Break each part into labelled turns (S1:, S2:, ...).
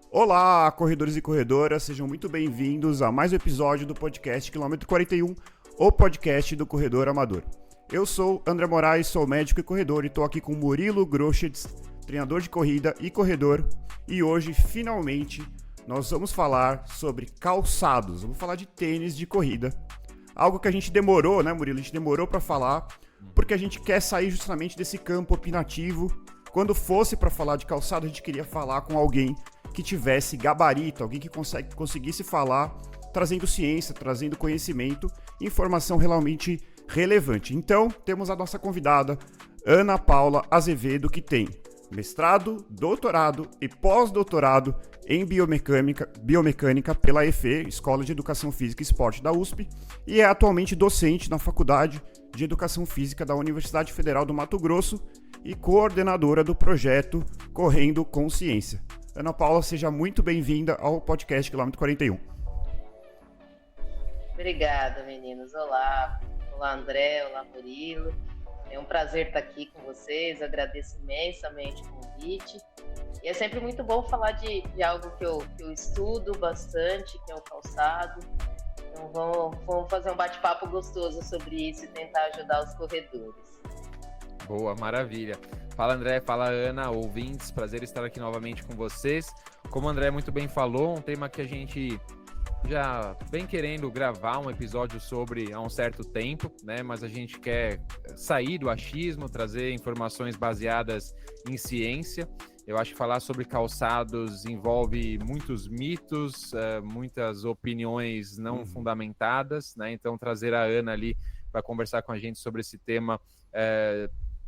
S1: Olá, corredores e corredoras, sejam muito bem-vindos a mais um episódio do podcast Quilômetro 41, o podcast do corredor amador. Eu sou André Moraes, sou médico e corredor e estou aqui com Murilo Groschitz, treinador de corrida e corredor. E hoje, finalmente, nós vamos falar sobre calçados, vamos falar de tênis de corrida. Algo que a gente demorou, né, Murilo? A gente demorou para falar, porque a gente quer sair justamente desse campo opinativo. Quando fosse para falar de calçado, a gente queria falar com alguém que tivesse gabarito, alguém que conseguisse falar, trazendo ciência, trazendo conhecimento, informação realmente relevante. Então, temos a nossa convidada, Ana Paula Azevedo, que tem mestrado, doutorado e pós-doutorado em biomecânica pela EFE, Escola de Educação Física e Esporte da USP, e é atualmente docente na Faculdade de Educação Física da Universidade Federal do Mato Grosso e coordenadora do projeto Correndo com Ciência. Ana Paula, seja muito bem-vinda ao podcast Quilômetro 41.
S2: Obrigada, meninos. Olá, André, olá, Murilo. É um prazer estar aqui com vocês, agradeço imensamente o convite. E é sempre muito bom falar de algo que eu estudo bastante, que é o calçado. Então vamos fazer um bate-papo gostoso sobre isso e tentar ajudar os corredores.
S3: Boa, maravilha. Fala André, fala Ana, ouvintes, prazer estar aqui novamente com vocês. Como o André muito bem falou, um tema que a gente já vem querendo gravar um episódio sobre há um certo tempo, né? Mas a gente quer sair do achismo, trazer informações baseadas em ciência. Eu acho que falar sobre calçados envolve muitos mitos, muitas opiniões não fundamentadas, né? Então trazer a Ana ali para conversar com a gente sobre esse tema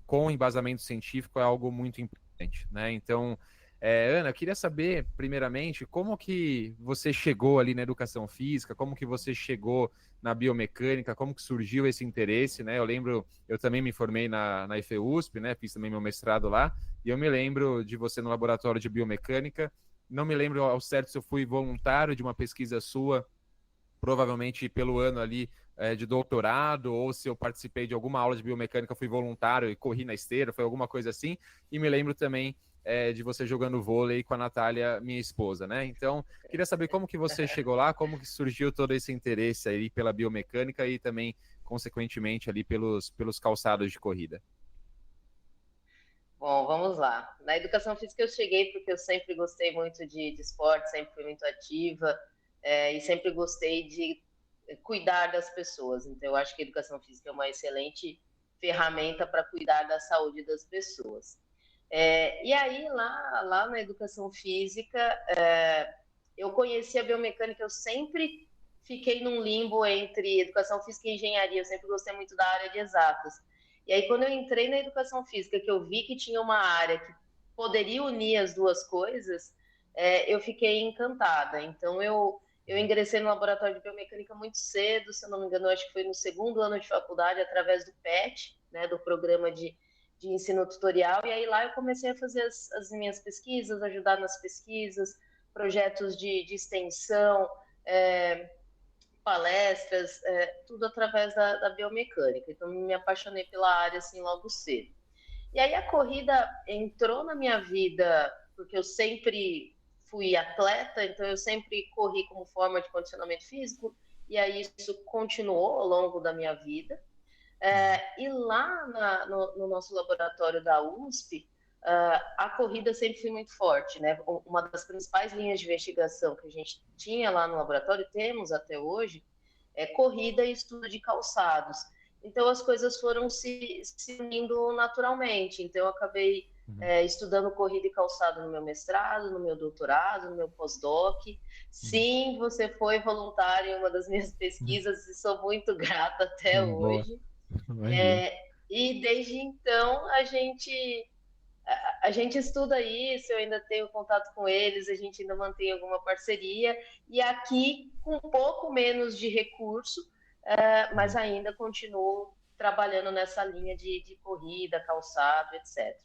S3: com embasamento científico é algo muito importante, né? Então, Ana, eu queria saber, primeiramente, como que você chegou ali na educação física, como que você chegou na biomecânica, como que surgiu esse interesse, né? Eu lembro, eu também me formei na IFE-USP, né? Fiz também meu mestrado lá, e eu me lembro de você no laboratório de biomecânica. Não me lembro ao certo se eu fui voluntário de uma pesquisa sua, provavelmente pelo ano ali de doutorado, ou se eu participei de alguma aula de biomecânica, fui voluntário e corri na esteira, foi alguma coisa assim, e me lembro também de você jogando vôlei com a Natália, minha esposa, né? Então, queria saber como que você chegou lá, como que surgiu todo esse interesse aí pela biomecânica e também, consequentemente, ali pelos calçados de corrida.
S2: Bom, vamos lá. Na educação física eu cheguei porque eu sempre gostei muito de esporte, sempre fui muito ativa e sempre gostei de cuidar das pessoas. Então, eu acho que a educação física é uma excelente ferramenta para cuidar da saúde das pessoas. E aí, lá na educação física, eu conheci a biomecânica, eu sempre fiquei num limbo entre educação física e engenharia, eu sempre gostei muito da área de exatas. E aí, quando eu entrei na educação física, que eu vi que tinha uma área que poderia unir as duas coisas, eu fiquei encantada. Então, eu ingressei no laboratório de biomecânica muito cedo, se eu não me engano, acho que foi no segundo ano de faculdade, através do PET, né, do programa de ensino tutorial, e aí lá eu comecei a fazer as minhas pesquisas, ajudar nas pesquisas, projetos de extensão, palestras, tudo através da biomecânica. Então, me apaixonei pela área assim logo cedo. E aí a corrida entrou na minha vida, porque eu sempre fui atleta, então eu sempre corri como forma de condicionamento físico, e aí isso continuou ao longo da minha vida. E lá no nosso laboratório da USP, a corrida sempre foi muito forte, né? Uma das principais linhas de investigação que a gente tinha lá no laboratório, temos até hoje, é corrida e estudo de calçados. Então as coisas foram se unindo naturalmente. Então eu acabei estudando corrida e calçado no meu mestrado, no meu doutorado, no meu pós-doc. Sim, você foi voluntário em uma das minhas pesquisas e sou muito grata até hoje. E desde então a gente estuda isso, eu ainda tenho contato com eles, a gente ainda mantém alguma parceria, e aqui com um pouco menos de recurso, mas ainda continuo trabalhando nessa linha de corrida, calçado, etc.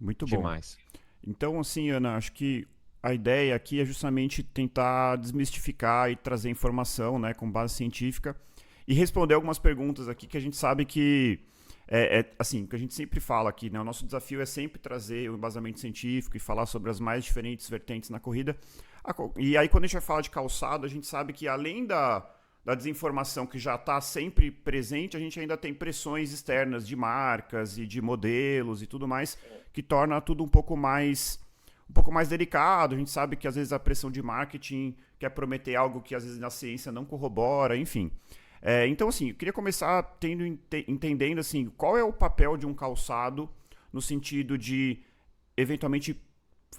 S1: Muito bom.
S3: Demais.
S1: Então, assim, Ana, acho que a ideia aqui é justamente tentar desmistificar e trazer informação, né, com base científica, e responder algumas perguntas aqui que a gente sabe que assim, o que a gente sempre fala aqui, né? O nosso desafio é sempre trazer o embasamento científico e falar sobre as mais diferentes vertentes na corrida. E aí, quando a gente vai falar de calçado, a gente sabe que além da desinformação que já está sempre presente, a gente ainda tem pressões externas de marcas e de modelos e tudo mais, que torna tudo um pouco mais delicado. A gente sabe que às vezes a pressão de marketing quer prometer algo que às vezes na ciência não corrobora, enfim. Então, assim, eu queria começar entendendo assim, qual é o papel de um calçado no sentido de, eventualmente,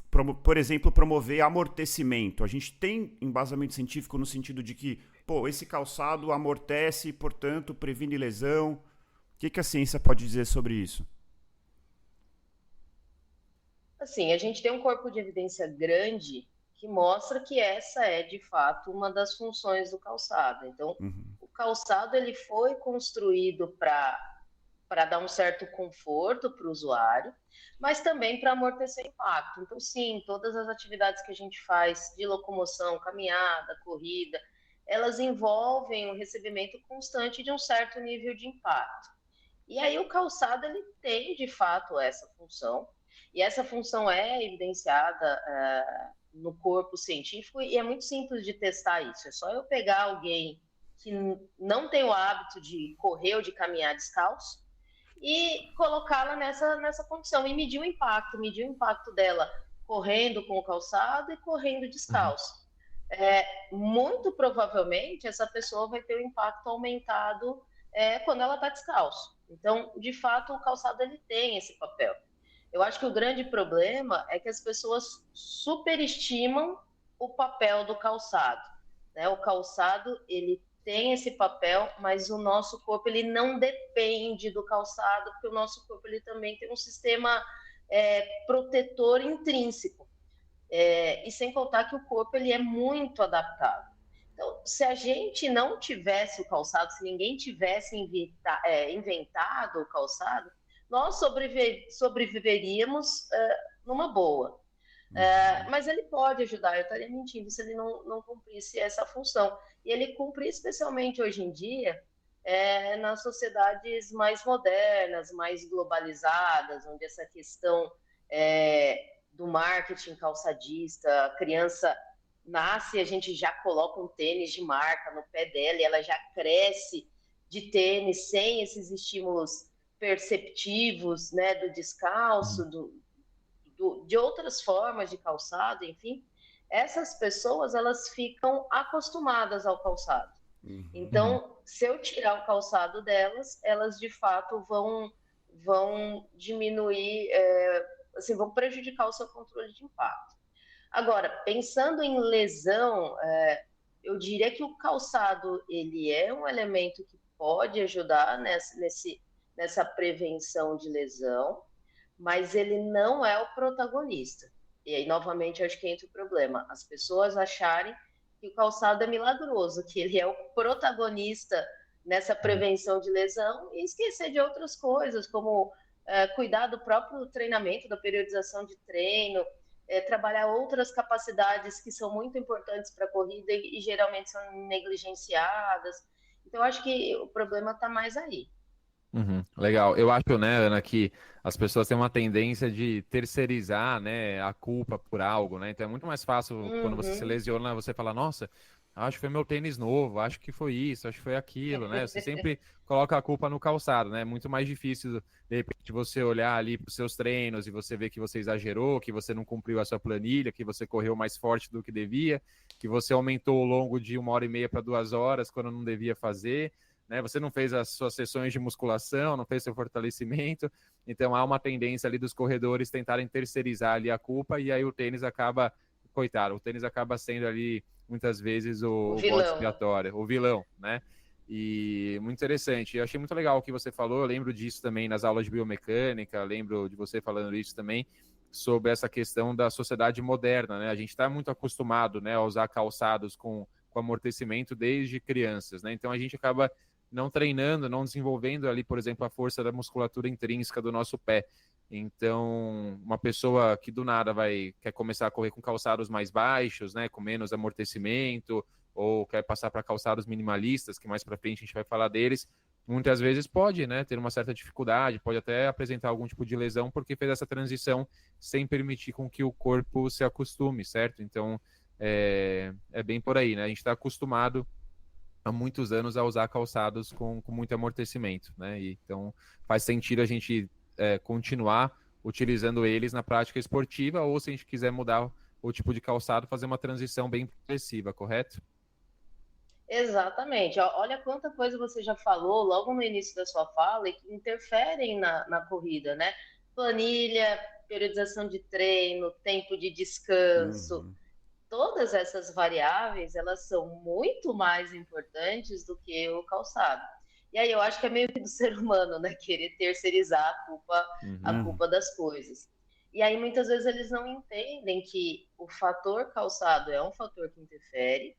S1: por exemplo, promover amortecimento. A gente tem embasamento científico no sentido de que, esse calçado amortece e, portanto, previne lesão. O que a ciência pode dizer sobre isso?
S2: Assim, a gente tem um corpo de evidência grande que mostra que essa é, de fato, uma das funções do calçado. Então, o calçado ele foi construído para dar um certo conforto para o usuário, mas também para amortecer impacto. Então, sim, todas as atividades que a gente faz de locomoção, caminhada, corrida, elas envolvem o recebimento constante de um certo nível de impacto. E aí o calçado ele tem, de fato, essa função, e essa função é evidenciada no corpo científico, e é muito simples de testar isso. É só eu pegar alguém que não tem o hábito de correr ou de caminhar descalço e colocá-la nessa condição e medir o impacto dela correndo com o calçado e correndo descalço. Muito provavelmente essa pessoa vai ter o impacto aumentado quando ela está descalço. Então, de fato, o calçado ele tem esse papel. Eu acho que o grande problema é que as pessoas superestimam o papel do calçado, né? O calçado ele tem esse papel, mas o nosso corpo ele não depende do calçado, porque o nosso corpo ele também tem um sistema protetor intrínseco. E sem contar que o corpo ele é muito adaptável. Então, se a gente não tivesse o calçado, se ninguém tivesse inventado o calçado, nós sobreviveríamos numa boa. Mas ele pode ajudar, eu estaria mentindo se ele não cumprisse essa função. E ele cumpre especialmente hoje em dia nas sociedades mais modernas, mais globalizadas, onde essa questão do marketing calçadista, a criança nasce, a gente já coloca um tênis de marca no pé dela e ela já cresce de tênis sem esses estímulos perceptivos, né, do descalço, de outras formas de calçado, enfim, essas pessoas elas ficam acostumadas ao calçado. Então, se eu tirar o calçado delas, elas de fato vão diminuir, assim, vão prejudicar o seu controle de impacto. Agora, pensando em lesão, eu diria que o calçado ele é um elemento que pode ajudar nessa prevenção de lesão, mas ele não é o protagonista. E aí, novamente, acho que entra o problema. As pessoas acharem que o calçado é milagroso, que ele é o protagonista nessa prevenção de lesão e esquecer de outras coisas, como cuidar do próprio treinamento, da periodização de treino, trabalhar outras capacidades que são muito importantes para a corrida e geralmente são negligenciadas. Então, acho que o problema está mais aí.
S3: Legal. Eu acho, né, Ana, que as pessoas têm uma tendência de terceirizar, né, a culpa por algo, né? Então é muito mais fácil quando você se lesiona, você fala, nossa, acho que foi meu tênis novo, acho que foi isso, acho que foi aquilo, né? Você sempre coloca a culpa no calçado, né? É muito mais difícil, de repente, você olhar ali para os seus treinos e você ver que você exagerou, que você não cumpriu a sua planilha, que você correu mais forte do que devia, que você aumentou o longo de 1h30 para 2 horas quando não devia fazer. Né? Você não fez as suas sessões de musculação, não fez seu fortalecimento, então há uma tendência ali dos corredores tentarem terceirizar ali a culpa e aí o tênis acaba, coitado, o tênis acaba sendo ali muitas vezes o bode expiatório, o vilão, né? E muito interessante, eu achei muito legal o que você falou, eu lembro disso também nas aulas de biomecânica, lembro de você falando isso também, sobre essa questão da sociedade moderna, né? A gente está muito acostumado, né, a usar calçados com amortecimento desde crianças, né? Então a gente acaba não treinando, não desenvolvendo ali, por exemplo, a força da musculatura intrínseca do nosso pé. Então, uma pessoa que do nada quer começar a correr com calçados mais baixos, né, com menos amortecimento, ou quer passar para calçados minimalistas, que mais para frente a gente vai falar deles, muitas vezes pode, né, ter uma certa dificuldade, pode até apresentar algum tipo de lesão, porque fez essa transição sem permitir com que o corpo se acostume, certo? Então, é bem por aí, né? A gente está acostumado há muitos anos a usar calçados com muito amortecimento, né? E, então, faz sentido a gente continuar utilizando eles na prática esportiva, ou se a gente quiser mudar o tipo de calçado, fazer uma transição bem progressiva, correto?
S2: Exatamente. Olha quanta coisa você já falou logo no início da sua fala e que interferem na corrida, né? Planilha, periodização de treino, tempo de descanso,
S1: Uhum.
S2: todas essas variáveis, elas são muito mais importantes do que o calçado. E aí eu acho que é meio que do ser humano, né? Querer terceirizar a
S3: Uhum.
S2: culpa das coisas. E aí muitas vezes eles não entendem que o fator calçado é um fator que interfere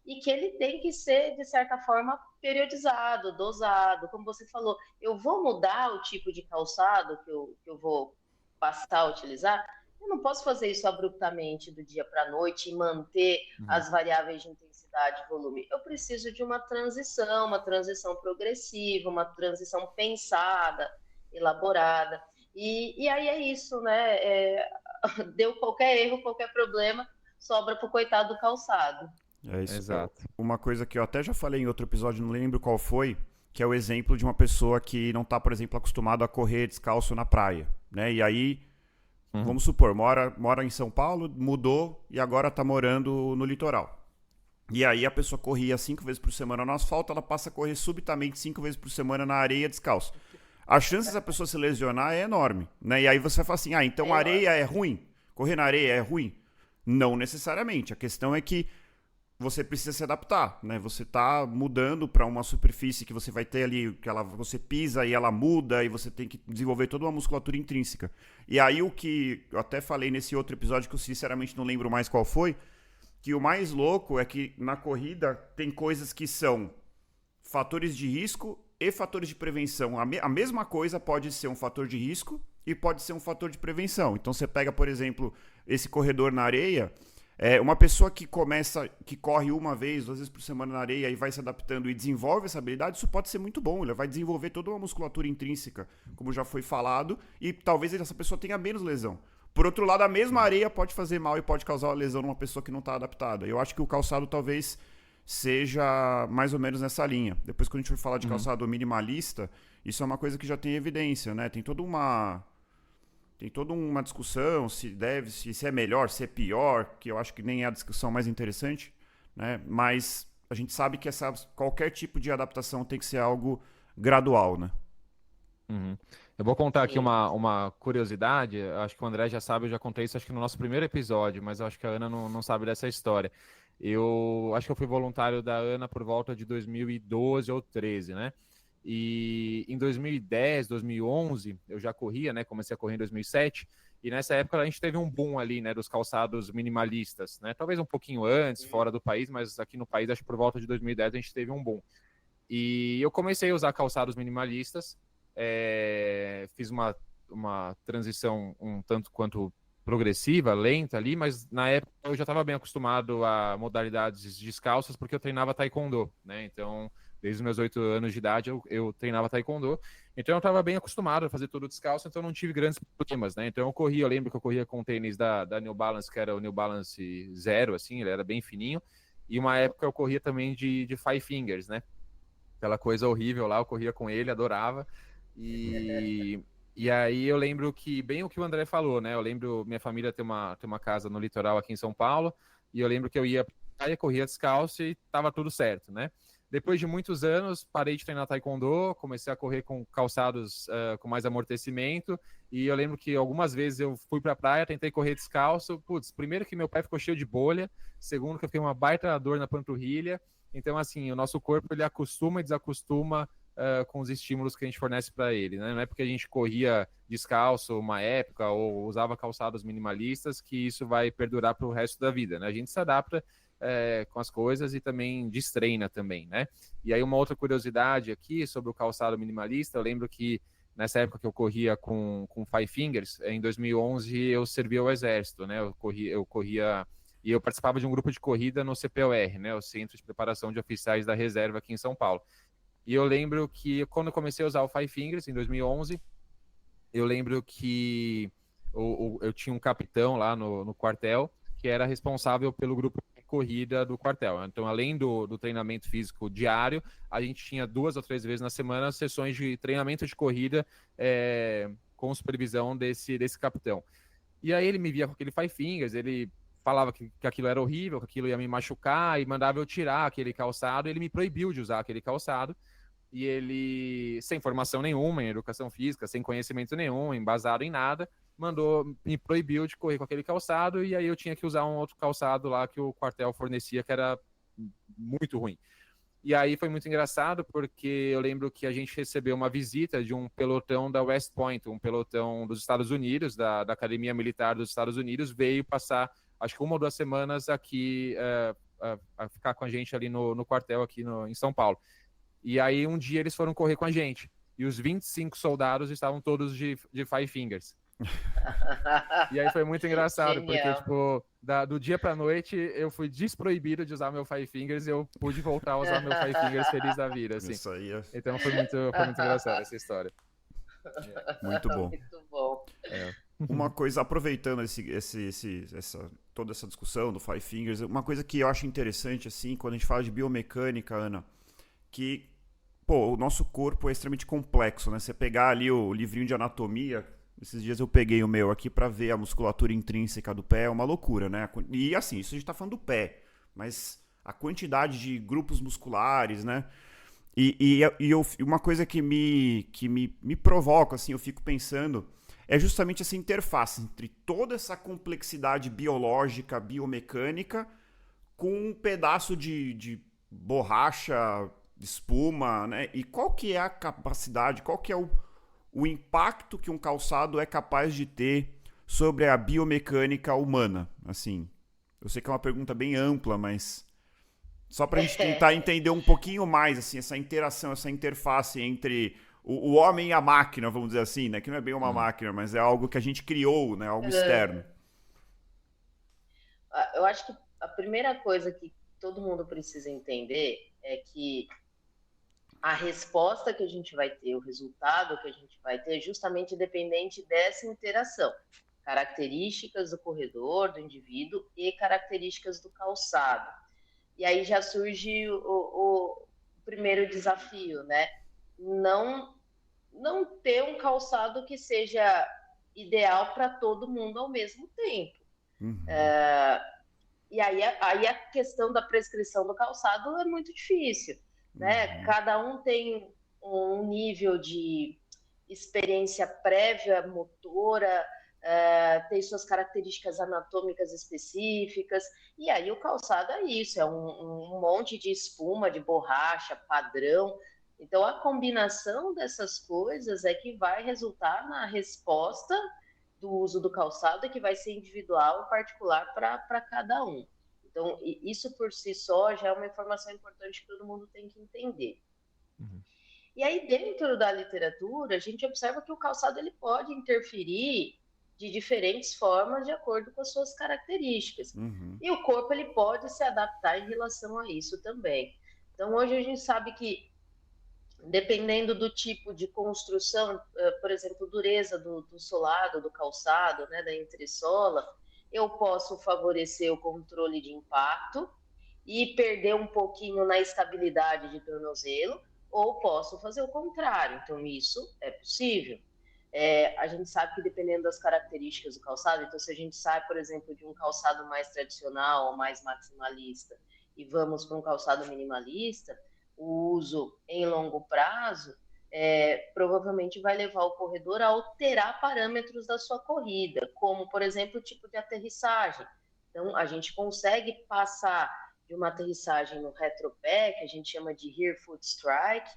S2: e que ele tem que ser, de certa forma, periodizado, dosado. Como você falou, eu vou mudar o tipo de calçado que eu vou passar a utilizar, eu não posso fazer isso abruptamente do dia para a noite e manter
S3: Uhum.
S2: as variáveis de intensidade e volume. Eu preciso de uma transição progressiva, uma transição pensada, elaborada. E aí é isso, né? Deu qualquer erro, qualquer problema, sobra para o coitado do calçado.
S1: É isso.
S3: Exato.
S1: Uma coisa que eu até já falei em outro episódio, não lembro qual foi, que é o exemplo de uma pessoa que não está, por exemplo, acostumado a correr descalço na praia, né? E aí,
S3: Uhum.
S1: vamos supor, mora em São Paulo, mudou e agora está morando no litoral. E aí a pessoa corria 5 vezes por semana no asfalto, ela passa a correr subitamente 5 vezes por semana na areia descalço. A chance dessa pessoa se lesionar é enorme, né? E aí você fala assim, então
S2: É
S1: areia
S2: enorme.
S1: é ruim? Correr na areia é ruim? Não necessariamente. A questão é que você precisa se adaptar, né? Você tá mudando para uma superfície que você vai ter ali, que você pisa e ela muda e você tem que desenvolver toda uma musculatura intrínseca. E aí o que eu até falei nesse outro episódio que eu sinceramente não lembro mais qual foi, que o mais louco é que na corrida tem coisas que são fatores de risco e fatores de prevenção. A mesma coisa pode ser um fator de risco e pode ser um fator de prevenção. Então você pega, por exemplo, esse corredor na areia, uma pessoa que corre uma vez, 2 vezes por semana na areia e vai se adaptando e desenvolve essa habilidade, isso pode ser muito bom. Ele vai desenvolver toda uma musculatura intrínseca, como já foi falado, e talvez essa pessoa tenha menos lesão. Por outro lado, a mesma areia pode fazer mal e pode causar uma lesão numa pessoa que não está adaptada. Eu acho que o calçado talvez seja mais ou menos nessa linha. Depois, quando a gente for falar de
S3: Uhum.
S1: calçado minimalista, isso é uma coisa que já tem evidência, né? Tem toda uma discussão se é melhor, se é pior, que eu acho que nem é a discussão mais interessante, né? Mas a gente sabe que qualquer tipo de adaptação tem que ser algo gradual, né?
S3: Uhum. Eu vou contar aqui
S2: Sim.
S3: uma curiosidade. Eu acho que o André já sabe, eu já contei isso acho que no nosso primeiro episódio, mas eu acho que a Ana não sabe dessa história. Eu acho que eu fui voluntário da Ana por volta de 2012 ou 13, né? E em 2010, 2011, eu já corria, né? Comecei a correr em 2007. E nessa época a gente teve um boom ali, né? Dos calçados minimalistas, né? Talvez um pouquinho antes, fora do país, mas aqui no país, acho que por volta de 2010 a gente teve um boom. E eu comecei a usar calçados minimalistas, fiz uma transição um tanto quanto progressiva, lenta ali, mas na época eu já estava bem acostumado a modalidades descalças, porque eu treinava taekwondo, né? Então, desde os meus 8 anos de idade, eu treinava taekwondo, então eu estava bem acostumado a fazer tudo descalço, então não tive grandes problemas, né? Então eu lembro que eu corria com tênis da New Balance, que era o New Balance Zero, assim, ele era bem fininho, e uma época eu corria também de Five Fingers, né? Aquela coisa horrível lá, eu corria com ele, adorava. E, e aí eu lembro que, bem o que o André falou, né? Eu lembro, minha família tem uma casa no litoral aqui em São Paulo, e eu lembro que eu ia pra praia, corria descalço e tava tudo certo, né? Depois de muitos anos, parei de treinar taekwondo, comecei a correr com calçados com mais amortecimento, e eu lembro que algumas vezes eu fui pra praia, tentei correr descalço, putz, primeiro que meu pé ficou cheio de bolha, segundo que eu fiquei uma baita dor na panturrilha, então, assim, o nosso corpo ele acostuma e desacostuma com os estímulos que a gente fornece para ele, né? Não é porque a gente corria descalço uma época ou usava calçados minimalistas que isso vai perdurar para o resto da vida, né? A gente se adapta com as coisas e também destreina também, né? E aí uma outra curiosidade aqui sobre o calçado minimalista, eu lembro que nessa época que eu corria com Five Fingers, em 2011 eu servi ao exército, né? Eu corria e eu participava de um grupo de corrida no CPOR, né, o Centro de Preparação de Oficiais da Reserva aqui em São Paulo. E eu lembro que quando eu comecei a usar o Five Fingers, em 2011, eu lembro que eu tinha um capitão lá no quartel que era responsável pelo grupo de corrida do quartel. Então, além do treinamento físico diário, a gente tinha 2 ou 3 vezes na semana sessões de treinamento de corrida com supervisão desse capitão. E aí ele me via com aquele Five Fingers, ele falava que aquilo era horrível, que aquilo ia me machucar e mandava eu tirar aquele calçado. Ele me proibiu de usar aquele calçado. E ele, sem formação nenhuma em educação física, sem conhecimento nenhum, embasado em nada, me proibiu de correr com aquele calçado, e aí eu tinha que usar um outro calçado lá que o quartel fornecia, que era muito ruim. E aí foi muito engraçado, porque eu lembro que a gente recebeu uma visita de um pelotão da West Point, um pelotão dos Estados Unidos, da Academia Militar dos Estados Unidos, veio passar, acho que 1 ou 2 semanas aqui, a ficar com a gente ali no quartel aqui em São Paulo. E aí um dia eles foram correr com a gente. E os 25 soldados estavam todos de Five Fingers. E aí foi muito engraçado,
S2: Genial.
S3: porque tipo, do dia pra noite eu fui desproibido de usar meu Five Fingers e eu pude voltar a usar meu Five Fingers feliz da vida, assim.
S1: Isso aí é
S3: Então foi muito engraçado essa história.
S1: muito bom.
S2: Muito bom.
S1: Uma coisa, aproveitando toda essa discussão do Five Fingers, uma coisa que eu acho interessante, assim, quando a gente fala de biomecânica, Ana, que, pô, o nosso corpo é extremamente complexo, né? Você pegar ali o livrinho de anatomia, esses dias eu peguei o meu aqui pra ver a musculatura intrínseca do pé, é uma loucura, né? E assim, isso a gente tá falando do pé, mas a quantidade de grupos musculares, né? E uma coisa que me provoca, assim, eu fico pensando, é justamente essa interface entre toda essa complexidade biológica, biomecânica, com um pedaço de borracha, espuma, né? E qual que é a capacidade, qual que é o impacto que um calçado é capaz de ter sobre a biomecânica humana? Assim, eu sei que é uma pergunta bem ampla, mas só para a gente tentar entender um pouquinho mais, assim, essa interação, essa interface entre o homem e a máquina, vamos dizer assim, né? Que não é bem uma máquina, mas é algo que a gente criou, né? Algo externo.
S2: Eu acho que a primeira coisa que todo mundo precisa entender é que a resposta que a gente vai ter, o resultado que a gente vai ter, é justamente dependente dessa interação. Características do corredor, do indivíduo e características do calçado. E aí já surge o primeiro desafio, né? Não ter um calçado que seja ideal para todo mundo ao mesmo tempo.
S1: Uhum.
S2: E aí a questão da prescrição do calçado é muito difícil, né?
S1: Uhum.
S2: Cada um tem um nível de experiência prévia, motora, tem suas características anatômicas específicas, e aí o calçado é isso, é um monte de espuma, de borracha, padrão. Então a combinação dessas coisas é que vai resultar na resposta do uso do calçado, que vai ser individual, particular para cada um. Então isso por si só já é uma informação importante que todo mundo tem que entender. Uhum. E aí dentro da literatura a gente observa que o calçado ele pode interferir de diferentes formas de acordo com as suas características. Uhum. E o corpo ele pode se adaptar em relação a isso também. Então hoje a gente sabe que dependendo do tipo de construção, por exemplo, dureza do solado, do calçado, né, da entressola, eu posso favorecer o controle de impacto e perder um pouquinho na estabilidade de tornozelo, ou posso fazer o contrário. Então isso é possível. A gente sabe que dependendo das características do calçado, então se a gente sai, por exemplo, de um calçado mais tradicional ou mais maximalista e vamos para um calçado minimalista, o uso em longo prazo provavelmente vai levar o corredor a alterar parâmetros da sua corrida, como, por exemplo, o tipo de aterrissagem. Então, a gente consegue passar de uma aterrissagem no retropé, que a gente chama de rear foot strike,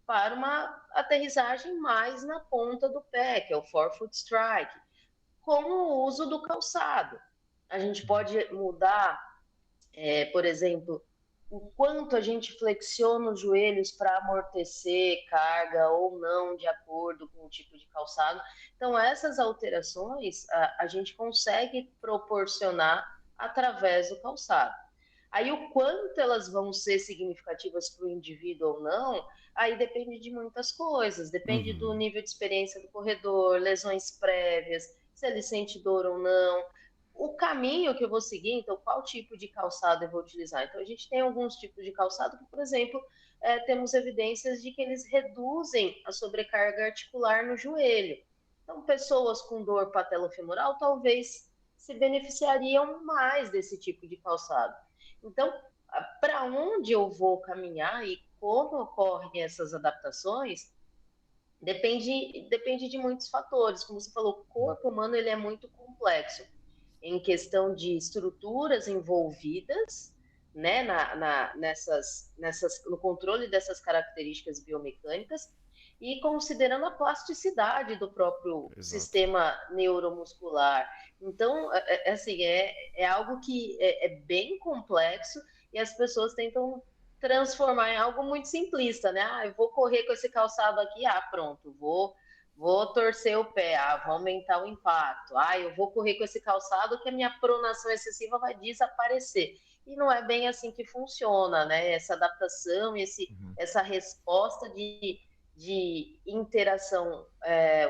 S2: para uma aterrissagem mais na ponta do pé, que é o forefoot strike, com o uso do calçado. A gente pode mudar, por exemplo, o quanto a gente flexiona os joelhos para amortecer carga ou não, de acordo com o tipo de calçado. Então, essas alterações a gente consegue proporcionar através do calçado. Aí o quanto elas vão ser significativas para o indivíduo ou não, aí depende de muitas coisas, depende do
S1: Uhum.
S2: nível de experiência do corredor, lesões prévias, se ele sente dor ou não, o caminho que eu vou seguir, então qual tipo de calçado eu vou utilizar. Então a gente tem alguns tipos de calçado que, por exemplo, temos evidências de que eles reduzem a sobrecarga articular no joelho. Então pessoas com dor patelofemoral talvez se beneficiariam mais desse tipo de calçado. Então, para onde eu vou caminhar e como ocorrem essas adaptações, depende de muitos fatores. Como você falou, o corpo humano ele é muito complexo em questão de estruturas envolvidas, né, no controle dessas características biomecânicas e considerando a plasticidade do próprio
S1: Exato.
S2: sistema neuromuscular. Então, assim, é algo que é bem complexo e as pessoas tentam transformar em algo muito simplista, né? Ah, eu vou correr com esse calçado aqui, pronto, vou torcer o pé, vou aumentar o impacto, eu vou correr com esse calçado que a minha pronação excessiva vai desaparecer. E não é bem assim que funciona, né? Essa adaptação, essa resposta de interação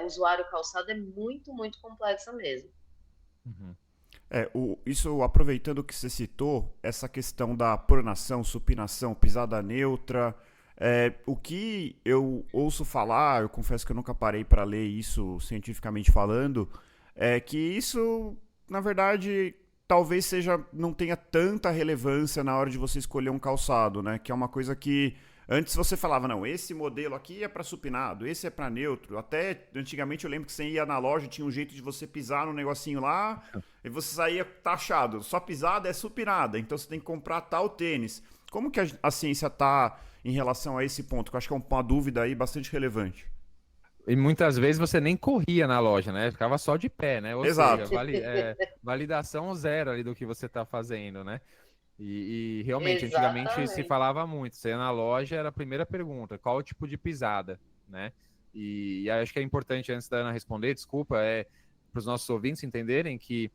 S2: usuário-calçado é muito, muito complexa mesmo.
S3: Uhum.
S1: Isso, aproveitando que você citou, essa questão da pronação, supinação, pisada neutra, o que eu ouço falar, eu confesso que eu nunca parei para ler isso cientificamente falando, é que isso, na verdade, talvez não tenha tanta relevância na hora de você escolher um calçado, né? Que é uma coisa que antes você falava, não, esse modelo aqui é para supinado, esse é para neutro. Até antigamente eu lembro que você ia na loja, tinha um jeito de você pisar no negocinho lá, e você saía taxado. Só pisada é supinada, então você tem que comprar tal tênis. Como que a ciência está em relação a esse ponto? Que eu acho que é uma dúvida aí bastante relevante.
S3: E muitas vezes você nem corria na loja, né? Ficava só de pé, né? Ou seja,
S1: Exato.
S3: validação zero ali do que você está fazendo, né? E realmente, antigamente se
S2: Exatamente.
S3: falava muito. Você ia na loja, era a primeira pergunta: qual o tipo de pisada, né? E acho que é importante, antes da Ana responder, desculpa, para os nossos ouvintes entenderem que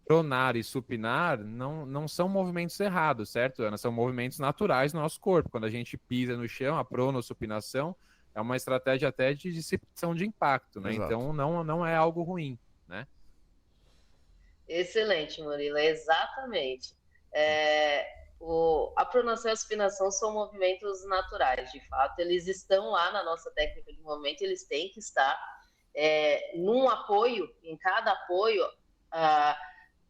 S3: pronar e supinar não são movimentos errados, certo, Ana? São movimentos naturais do nosso corpo. Quando a gente pisa no chão, a pronossupinação é uma estratégia até de dissipação de impacto, né?
S1: Exato.
S3: Então não é algo ruim, né?
S2: Excelente, Murilo, exatamente. É, a pronação e a supinação são movimentos naturais, de fato, eles estão lá na nossa técnica de movimento, eles têm que estar num apoio, em cada apoio,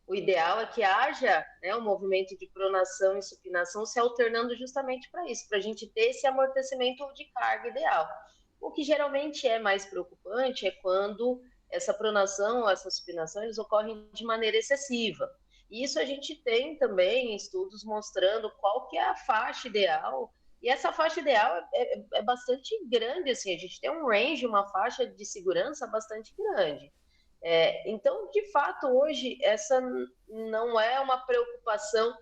S2: o ideal é que haja, né, um movimento de pronação e supinação se alternando justamente para isso, para a gente ter esse amortecimento de carga ideal. O que geralmente é mais preocupante é quando essa pronação, essa supinação, eles ocorrem de maneira excessiva. E isso a gente tem também estudos mostrando qual que é a faixa ideal. E essa faixa ideal é bastante grande, assim, a gente tem um range, uma faixa de segurança bastante grande. Então, de fato, hoje, essa não é uma preocupação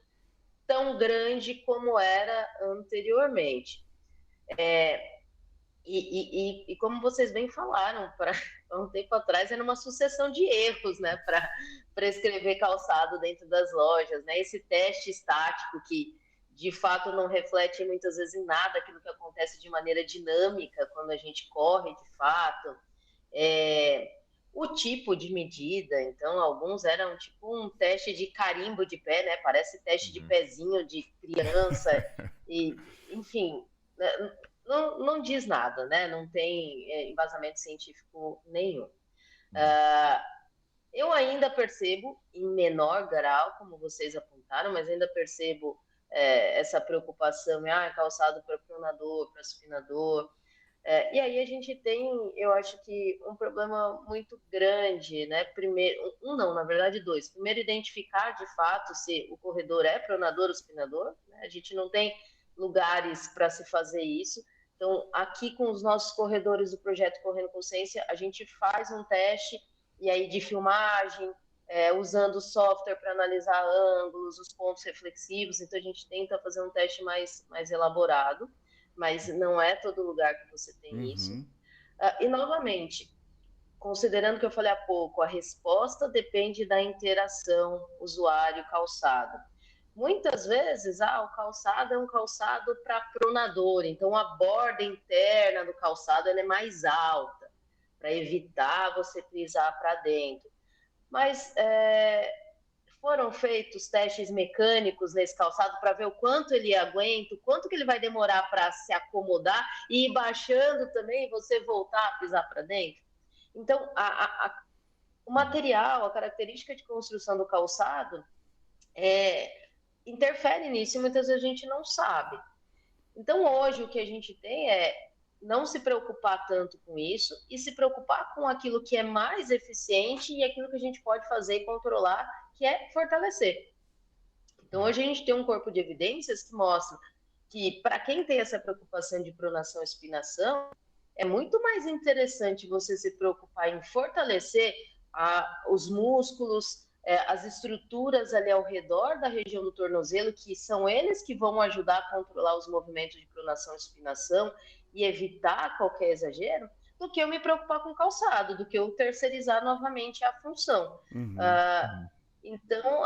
S2: tão grande como era anteriormente. E como vocês bem falaram, há um tempo atrás era uma sucessão de erros, né, para prescrever calçado dentro das lojas, né? Esse teste estático que de fato não reflete muitas vezes em nada aquilo que acontece de maneira dinâmica quando a gente corre de fato. O tipo de medida, então alguns eram tipo um teste de carimbo de pé, né? Parece teste de
S3: Uhum.
S2: pezinho de criança e, enfim, não diz nada, né? Não tem embasamento científico nenhum. Eu ainda percebo, em menor grau, como vocês apontaram, mas ainda percebo essa preocupação, calçado para pronador, para supinador. E aí a gente tem, eu acho que um problema muito grande, né? Primeiro, não, na verdade dois. Primeiro, identificar de fato se o corredor é pronador ou supinador, né? A gente não tem lugares para se fazer isso. Então, aqui com os nossos corredores do projeto Correndo Consciência, a gente faz um teste e aí de filmagem, usando software para analisar ângulos, os pontos reflexivos. Então, a gente tenta fazer um teste mais elaborado, mas não é todo lugar que você tem isso.
S1: Uhum.
S2: E, novamente, considerando que eu falei há pouco, a resposta depende da interação usuário-calçado. Muitas vezes, o calçado é um calçado para pronador, então a borda interna do calçado ela é mais alta, para evitar você pisar para dentro. Mas foram feitos testes mecânicos nesse calçado para ver o quanto ele aguenta, o quanto que ele vai demorar para se acomodar e ir baixando também e você voltar a pisar para dentro. Então, o material, a característica de construção do calçado interfere nisso e muitas vezes a gente não sabe. Então, hoje, o que a gente tem é não se preocupar tanto com isso e se preocupar com aquilo que é mais eficiente e aquilo que a gente pode fazer e controlar, que é fortalecer. Então, hoje a gente tem um corpo de evidências que mostra que, para quem tem essa preocupação de pronação e supinação, é muito mais interessante você se preocupar em fortalecer os músculos, as estruturas ali ao redor da região do tornozelo, que são eles que vão ajudar a controlar os movimentos de pronação e supinação e evitar qualquer exagero, do que eu me preocupar com o calçado, do que eu terceirizar novamente a função. Então,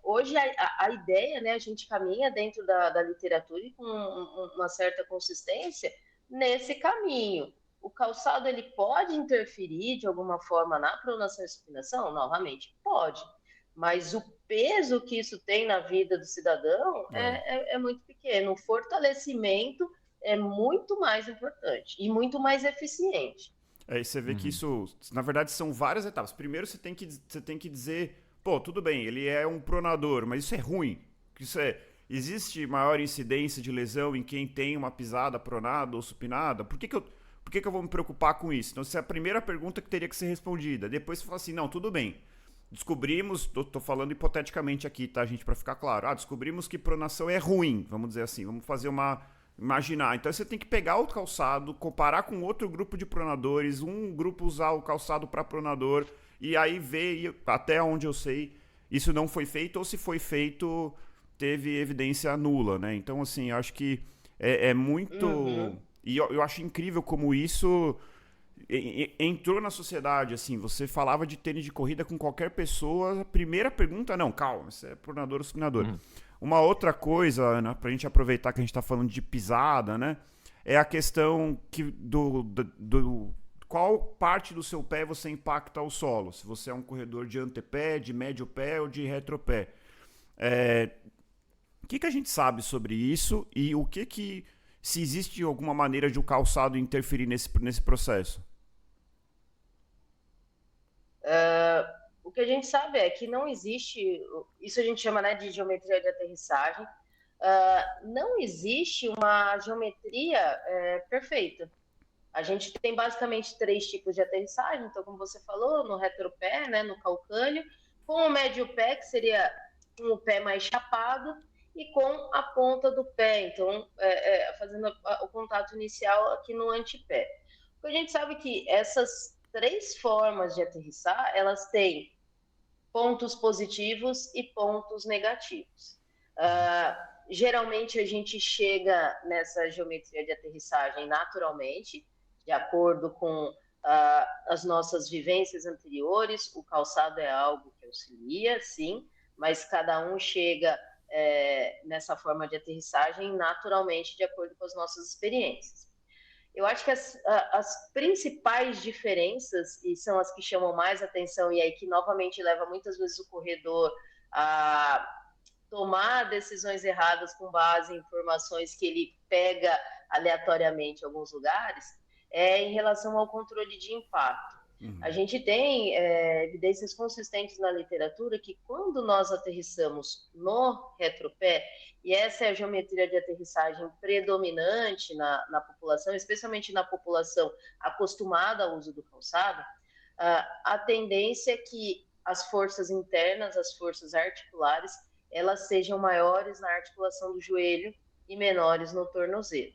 S2: hoje a ideia, né, a gente caminha dentro da literatura e com uma certa consistência nesse caminho. O calçado ele pode interferir de alguma forma na pronação e supinação? Novamente, pode. Mas o peso que isso tem na vida do cidadão é muito pequeno. O fortalecimento é muito mais importante e muito mais eficiente.
S1: E você vê que isso, na verdade, são várias etapas. Primeiro, você tem que dizer, pô, tudo bem, ele é um pronador, mas isso é ruim. Existe maior incidência de lesão em quem tem uma pisada pronada ou supinada? Por que eu vou me preocupar com isso? Então, essa é a primeira pergunta que teria que ser respondida. Depois você fala assim, não, tudo bem. Descobrimos, tô falando hipoteticamente aqui, tá, gente, para ficar claro. Descobrimos que pronação é ruim, vamos dizer assim. Vamos fazer imaginar. Então, você tem que pegar o calçado, comparar com outro grupo de pronadores, um grupo usar o calçado para pronador, e aí ver, até onde eu sei, isso não foi feito, ou se foi feito, teve evidência nula, né? Então, assim, eu acho que é muito... E eu acho incrível como isso entrou na sociedade, assim, você falava de tênis de corrida com qualquer pessoa, a primeira pergunta, não, calma, você é pronador ou supinador. Uma outra coisa, Ana, pra gente aproveitar que a gente tá falando de pisada, né, é a questão do qual parte do seu pé você impacta o solo, se você é um corredor de antepé, de médio pé ou de retropé. O que a gente sabe sobre isso e se existe alguma maneira de o calçado interferir nesse processo?
S2: O que a gente sabe é que não existe, isso a gente chama, né, de geometria de aterrissagem, não existe uma geometria perfeita. A gente tem basicamente 3 tipos de aterrissagem, então, como você falou, no retropé, né, no calcâneo, com o médio pé, que seria com o pé mais chapado, e com a ponta do pé, então, fazendo o contato inicial aqui no antepé. A gente sabe que essas 3 formas de aterrissar, elas têm pontos positivos e pontos negativos. Geralmente, a gente chega nessa geometria de aterrissagem naturalmente, de acordo com as nossas vivências anteriores. O calçado é algo que auxilia, sim, mas cada um chega nessa forma de aterrissagem naturalmente de acordo com as nossas experiências. Eu acho que as principais diferenças, e são as que chamam mais atenção, e aí que novamente leva muitas vezes o corredor a tomar decisões erradas com base em informações que ele pega aleatoriamente em alguns lugares, em relação ao controle de impacto. A gente tem evidências consistentes na literatura que quando nós aterrissamos no retropé, e essa é a geometria de aterrissagem predominante na população, especialmente na população acostumada ao uso do calçado, a tendência é que as forças internas, as forças articulares, elas sejam maiores na articulação do joelho e menores no tornozelo.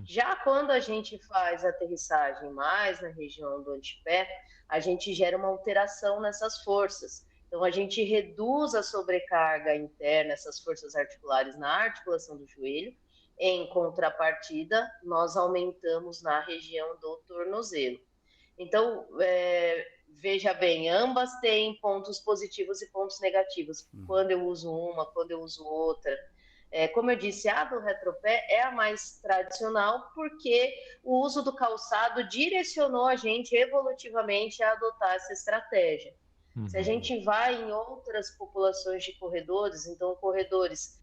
S2: Já quando a gente faz a aterrissagem mais na região do antepé, a gente gera uma alteração nessas forças. Então, a gente reduz a sobrecarga interna, essas forças articulares na articulação do joelho. Em contrapartida, nós aumentamos na região do tornozelo. Então, veja bem, ambas têm pontos positivos e pontos negativos. Quando eu uso uma, quando eu uso outra. Como eu disse, a do retropé é a mais tradicional porque o uso do calçado direcionou a gente evolutivamente a adotar essa estratégia. Se a gente vai em outras populações de corredores, então corredores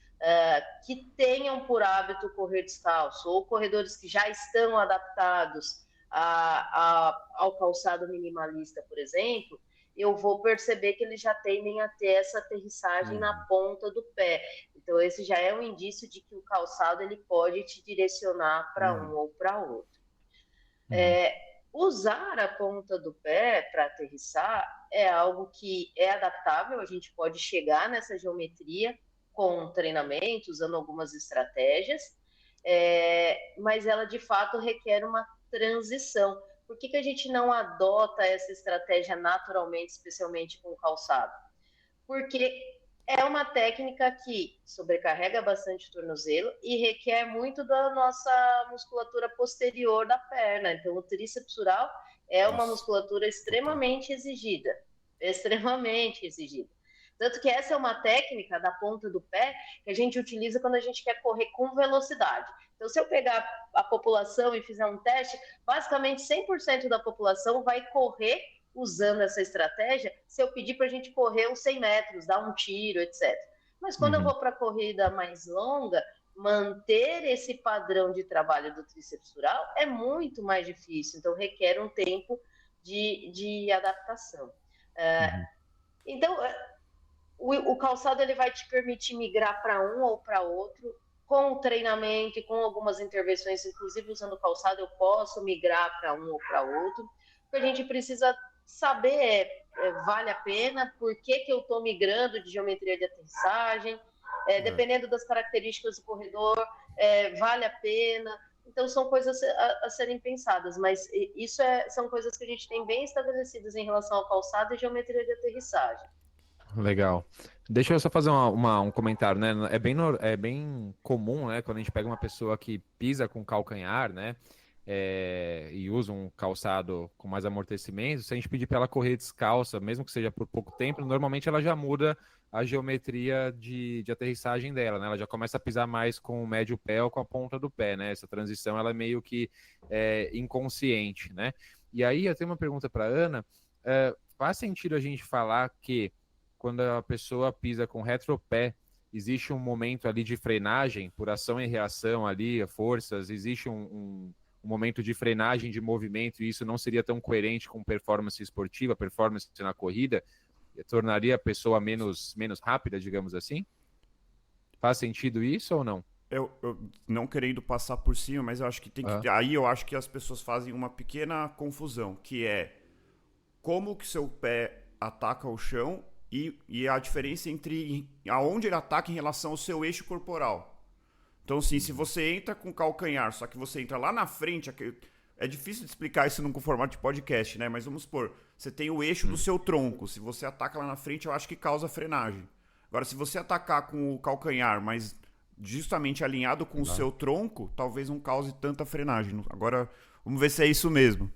S2: que tenham por hábito correr descalço, ou corredores que já estão adaptados ao calçado minimalista, por exemplo, eu vou perceber que eles já tendem a ter essa aterrissagem na ponta do pé. Então, esse já é um indício de que o calçado ele pode te direcionar para um ou para outro. Usar a ponta do pé para aterrissar é algo que é adaptável, a gente pode chegar nessa geometria com treinamento, usando algumas estratégias, mas ela de fato requer uma transição. Por que a gente não adota essa estratégia naturalmente, especialmente com o calçado? Porque é uma técnica que sobrecarrega bastante o tornozelo e requer muito da nossa musculatura posterior da perna. Então, o tríceps oral é uma musculatura extremamente exigida. Tanto que essa é uma técnica da ponta do pé que a gente utiliza quando a gente quer correr com velocidade. Então, se eu pegar a população e fizer um teste, basicamente 100% da população vai correr usando essa estratégia se eu pedir para a gente correr os 100 metros, dar um tiro, etc. Mas quando eu vou para a corrida mais longa, manter esse padrão de trabalho do tríceps oral é muito mais difícil, então requer um tempo de adaptação. Então, o calçado ele vai te permitir migrar para um ou para outro, com o treinamento e com algumas intervenções, inclusive usando o calçado, eu posso migrar para um ou para outro. O que a gente precisa saber vale a pena, por que eu estou migrando de geometria de aterrissagem, dependendo das características do corredor, vale a pena. Então, são coisas a serem pensadas, mas isso são coisas que a gente tem bem estabelecidas em relação ao calçado e geometria de aterrissagem.
S3: Legal. Deixa eu só fazer um comentário, né? É bem comum, né? Quando a gente pega uma pessoa que pisa com calcanhar, né? E usa um calçado com mais amortecimento, se a gente pedir para ela correr descalça, mesmo que seja por pouco tempo, normalmente ela já muda a geometria de aterrissagem dela, né? Ela já começa a pisar mais com o médio pé ou com a ponta do pé, né? Essa transição ela é meio que inconsciente, né? E aí eu tenho uma pergunta para Ana. Faz sentido a gente falar que quando a pessoa pisa com retropé, existe um momento ali de frenagem, por ação e reação ali, forças, existe um momento de frenagem de movimento, e isso não seria tão coerente com performance esportiva, performance na corrida, tornaria a pessoa menos rápida, digamos assim? Faz sentido isso ou não?
S1: Eu não querendo passar por cima, mas eu acho que tem que... Aí eu acho que as pessoas fazem uma pequena confusão, que é como que seu pé ataca o chão e a diferença entre aonde ele ataca em relação ao seu eixo corporal. Então, assim, se você entra com calcanhar, só que você entra lá na frente, é difícil de explicar isso num formato de podcast, né? Mas vamos supor, você tem o eixo do seu tronco. Se você ataca lá na frente, eu acho que causa frenagem. Agora, se você atacar com o calcanhar, mas justamente alinhado com o seu tronco, talvez não cause tanta frenagem. Agora, vamos ver se é isso mesmo.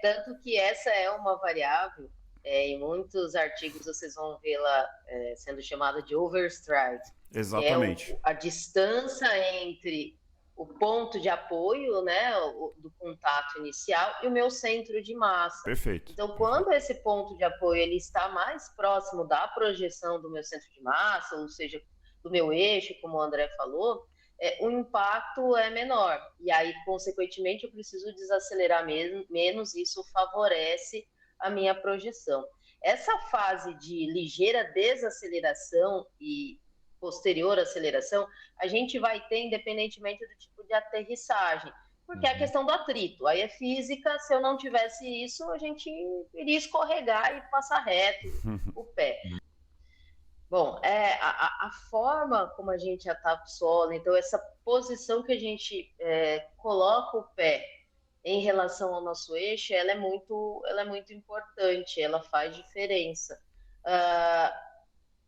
S2: Tanto que essa é uma variável. Em muitos artigos vocês vão vê-la sendo chamada de overstride.
S1: Exatamente.
S2: A distância entre o ponto de apoio, né, do contato inicial e o meu centro de massa.
S1: Perfeito.
S2: Então, quando esse ponto de apoio ele está mais próximo da projeção do meu centro de massa, ou seja, do meu eixo, como o André falou, o impacto é menor. E aí, consequentemente, eu preciso desacelerar menos, isso favorece a minha projeção. Essa fase de ligeira desaceleração e posterior aceleração, a gente vai ter independentemente do tipo de aterrissagem, porque é a questão do atrito. Aí é física, se eu não tivesse isso, a gente iria escorregar e passar reto o pé. Bom, a forma como a gente ataca o solo, então essa posição que a gente coloca o pé em relação ao nosso eixo, ela é muito importante, ela faz diferença.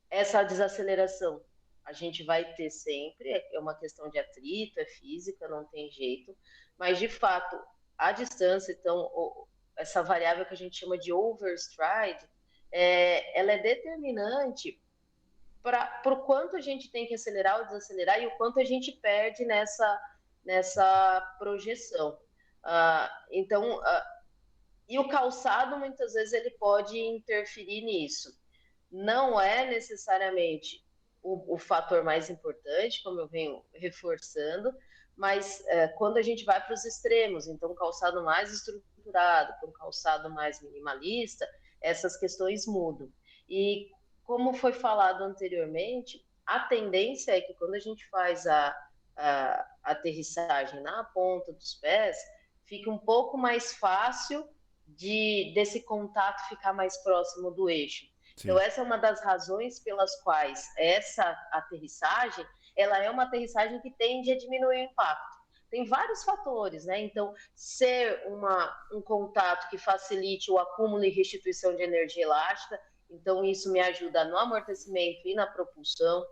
S2: Essa desaceleração a gente vai ter sempre, é uma questão de atrito, é física, não tem jeito, mas de fato, a distância, então, essa variável que a gente chama de overstride, ela é determinante para o quanto a gente tem que acelerar ou desacelerar e o quanto a gente perde nessa projeção. Então, e o calçado, muitas vezes, ele pode interferir nisso. Não é necessariamente o fator mais importante, como eu venho reforçando, mas quando a gente vai para os extremos, então um calçado mais estruturado, um calçado mais minimalista, essas questões mudam. E como foi falado anteriormente, a tendência é que quando a gente faz a aterrissagem na ponta dos pés, fique um pouco mais fácil desse contato ficar mais próximo do eixo. Sim. Então, essa é uma das razões pelas quais essa aterrissagem, ela é uma aterrissagem que tende a diminuir o impacto. Tem vários fatores, né? Então, ser um contato que facilite o acúmulo e restituição de energia elástica, então isso me ajuda no amortecimento e na propulsão,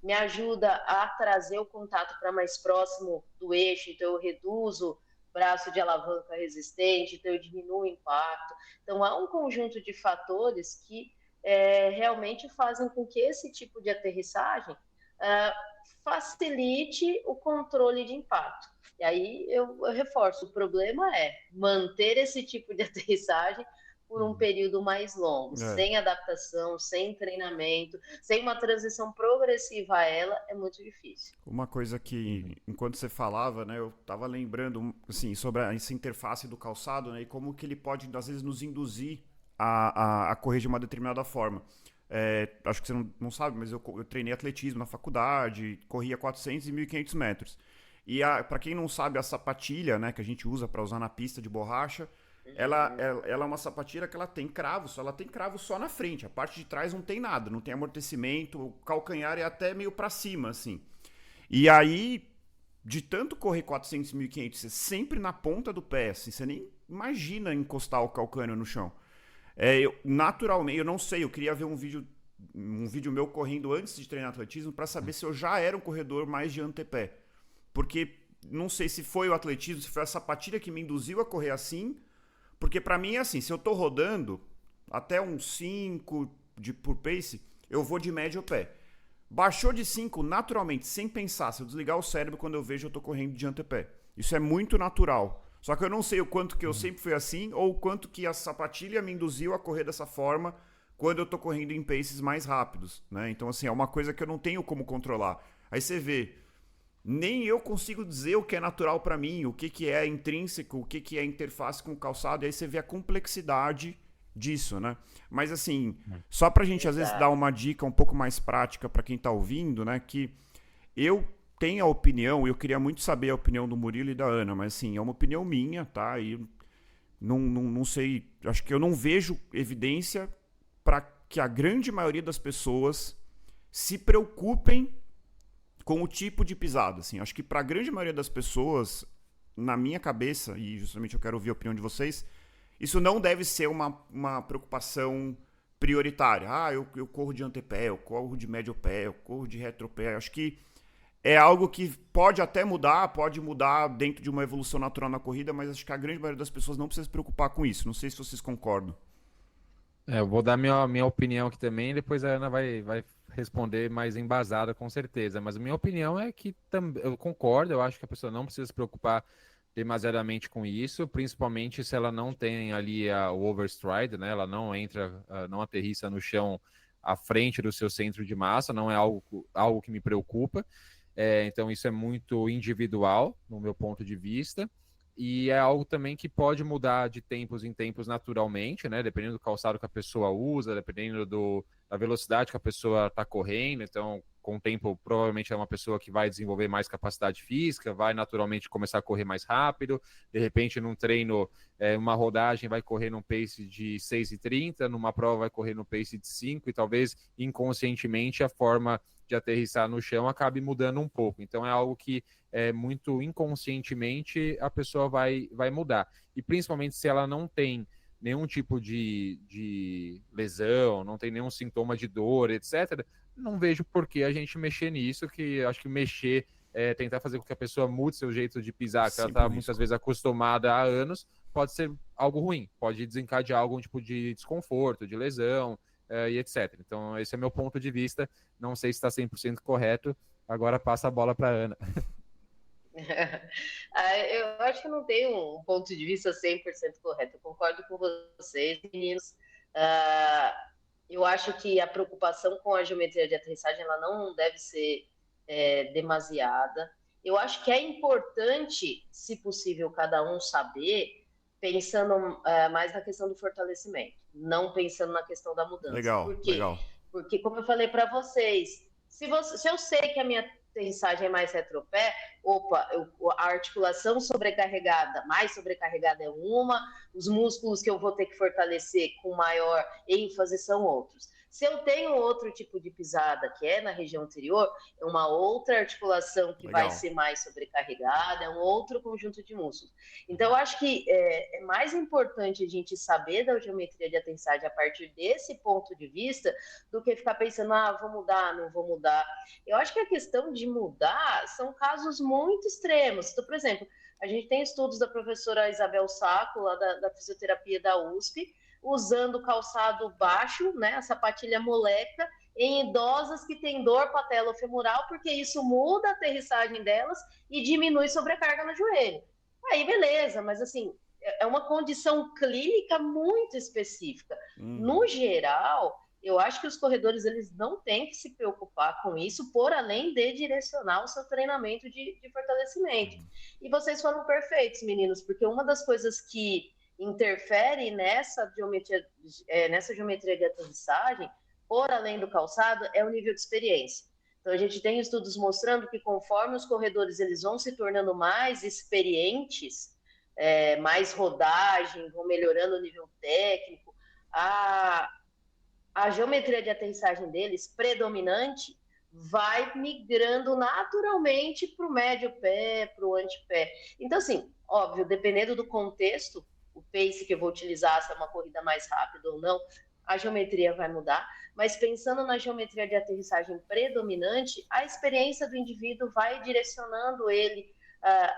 S2: me ajuda a trazer o contato para mais próximo do eixo, então eu reduzo braço de alavanca resistente, então eu diminuo o impacto. Então, há um conjunto de fatores que realmente fazem com que esse tipo de aterrissagem facilite o controle de impacto. E aí eu reforço, o problema é manter esse tipo de aterrissagem por um período mais longo, sem adaptação, sem treinamento, sem uma transição progressiva a ela, é muito difícil.
S1: Uma coisa que, enquanto você falava, né, eu estava lembrando assim, sobre essa interface do calçado, né, e como que ele pode, às vezes, nos induzir a correr de uma determinada forma. Acho que você não sabe, mas eu treinei atletismo na faculdade, corria 400 e 1.500 metros. E para quem não sabe, a sapatilha, né, que a gente usa para usar na pista de borracha, ela é uma sapatilha que ela tem cravo só na frente. A parte de trás não tem nada, não tem amortecimento, o calcanhar é até meio para cima, assim. E aí, de tanto correr 400 e 1.500, você sempre na ponta do pé, assim, você nem imagina encostar o calcânio no chão. Naturalmente, eu não sei, eu queria ver um vídeo meu correndo antes de treinar atletismo para saber se eu já era um corredor mais de antepé. Porque não sei se foi o atletismo, se foi a sapatilha que me induziu a correr assim. Porque pra mim é assim, se eu tô rodando até uns 5 por pace, eu vou de médio pé. Baixou de 5 naturalmente, sem pensar, se eu desligar o cérebro quando eu vejo eu tô correndo de antepé. Isso é muito natural. Só que eu não sei o quanto que eu sempre fui assim ou o quanto que a sapatilha me induziu a correr dessa forma quando eu tô correndo em paces mais rápidos, né? Então assim, é uma coisa que eu não tenho como controlar. Aí você vê, nem eu consigo dizer o que é natural para mim, o que é intrínseco, o que é interface com o calçado, e aí você vê a complexidade disso, né? Mas assim, só pra gente às vezes dar uma dica um pouco mais prática para quem tá ouvindo, né? Que eu tenho a opinião, eu queria muito saber a opinião do Murilo e da Ana, mas assim, é uma opinião minha, tá? E não sei, acho que eu não vejo evidência para que a grande maioria das pessoas se preocupem com o tipo de pisada, assim. Acho que para a grande maioria das pessoas, na minha cabeça, e justamente eu quero ouvir a opinião de vocês, isso não deve ser uma preocupação prioritária. Eu corro de antepé, eu corro de médio pé, eu corro de retropé. Acho que é algo que pode até mudar, pode mudar dentro de uma evolução natural na corrida, mas acho que a grande maioria das pessoas não precisa se preocupar com isso. Não sei se vocês concordam.
S3: Eu vou dar minha opinião aqui também, depois a Ana vai responder mais embasada, com certeza. Mas a minha opinião é que eu concordo, eu acho que a pessoa não precisa se preocupar demasiadamente com isso, principalmente se ela não tem ali o overstride, né? Ela não não aterrissa no chão à frente do seu centro de massa, não é algo que me preocupa. Então isso é muito individual, no meu ponto de vista. E é algo também que pode mudar de tempos em tempos naturalmente, né? Dependendo do calçado que a pessoa usa, dependendo da velocidade que a pessoa está correndo. Então, com o tempo, provavelmente é uma pessoa que vai desenvolver mais capacidade física, vai naturalmente começar a correr mais rápido. De repente, num treino, uma rodagem vai correr num pace de 6,30, numa prova vai correr no pace de 5, e talvez inconscientemente a forma de aterrissar no chão acabe mudando um pouco. Então é algo que muito inconscientemente a pessoa vai mudar. E principalmente se ela não tem nenhum tipo de lesão, não tem nenhum sintoma de dor, etc., não vejo por que a gente mexer nisso, que acho que mexer tentar fazer com que a pessoa mude seu jeito de pisar, que ela está muitas vezes acostumada há anos, pode ser algo ruim, pode desencadear algum tipo de desconforto, de lesão e etc. Então, esse é meu ponto de vista. Não sei se está 100% correto. Agora passa a bola para a Ana.
S2: Eu acho que não tem um ponto de vista 100% correto. Eu concordo com vocês, meninos. Eu acho que a preocupação com a geometria de aterrissagem ela não deve ser demasiada. Eu acho que é importante, se possível, cada um saber, pensando mais na questão do fortalecimento, não pensando na questão da mudança.
S1: Legal,
S2: Por quê?
S1: legal.
S2: Porque, como eu falei para vocês, se eu sei que a minha aterrissagem é mais retropé, a articulação sobrecarregada, mais sobrecarregada é uma, os músculos que eu vou ter que fortalecer com maior ênfase são outros. Se eu tenho outro tipo de pisada, que é na região anterior, é uma outra articulação que
S1: Legal.
S2: vai ser mais sobrecarregada, é um outro conjunto de músculos. Então, eu acho que é mais importante a gente saber da geometria de aterrissagem a partir desse ponto de vista do que ficar pensando, vou mudar, não vou mudar. Eu acho que a questão de mudar são casos muito extremos. Então, por exemplo, a gente tem estudos da professora Isabel Sacco, lá da fisioterapia da USP, usando calçado baixo, né, a sapatilha moleca, em idosas que têm dor patelofemoral, porque isso muda a aterrissagem delas e diminui sobrecarga no joelho. Aí, beleza, mas assim, é uma condição clínica muito específica. No geral, eu acho que os corredores eles não têm que se preocupar com isso, por além de direcionar o seu treinamento de fortalecimento. E vocês foram perfeitos, meninos, porque uma das coisas que interfere nessa geometria de aterrissagem, por além do calçado, é o nível de experiência. Então, a gente tem estudos mostrando que conforme os corredores eles vão se tornando mais experientes, mais rodagem, vão melhorando o nível técnico, a geometria de aterrissagem deles, predominante, vai migrando naturalmente para o médio pé, para o antepé. Então, assim, óbvio, dependendo do contexto, o pace que eu vou utilizar, se é uma corrida mais rápida ou não, a geometria vai mudar, mas pensando na geometria de aterrissagem predominante, a experiência do indivíduo vai direcionando ele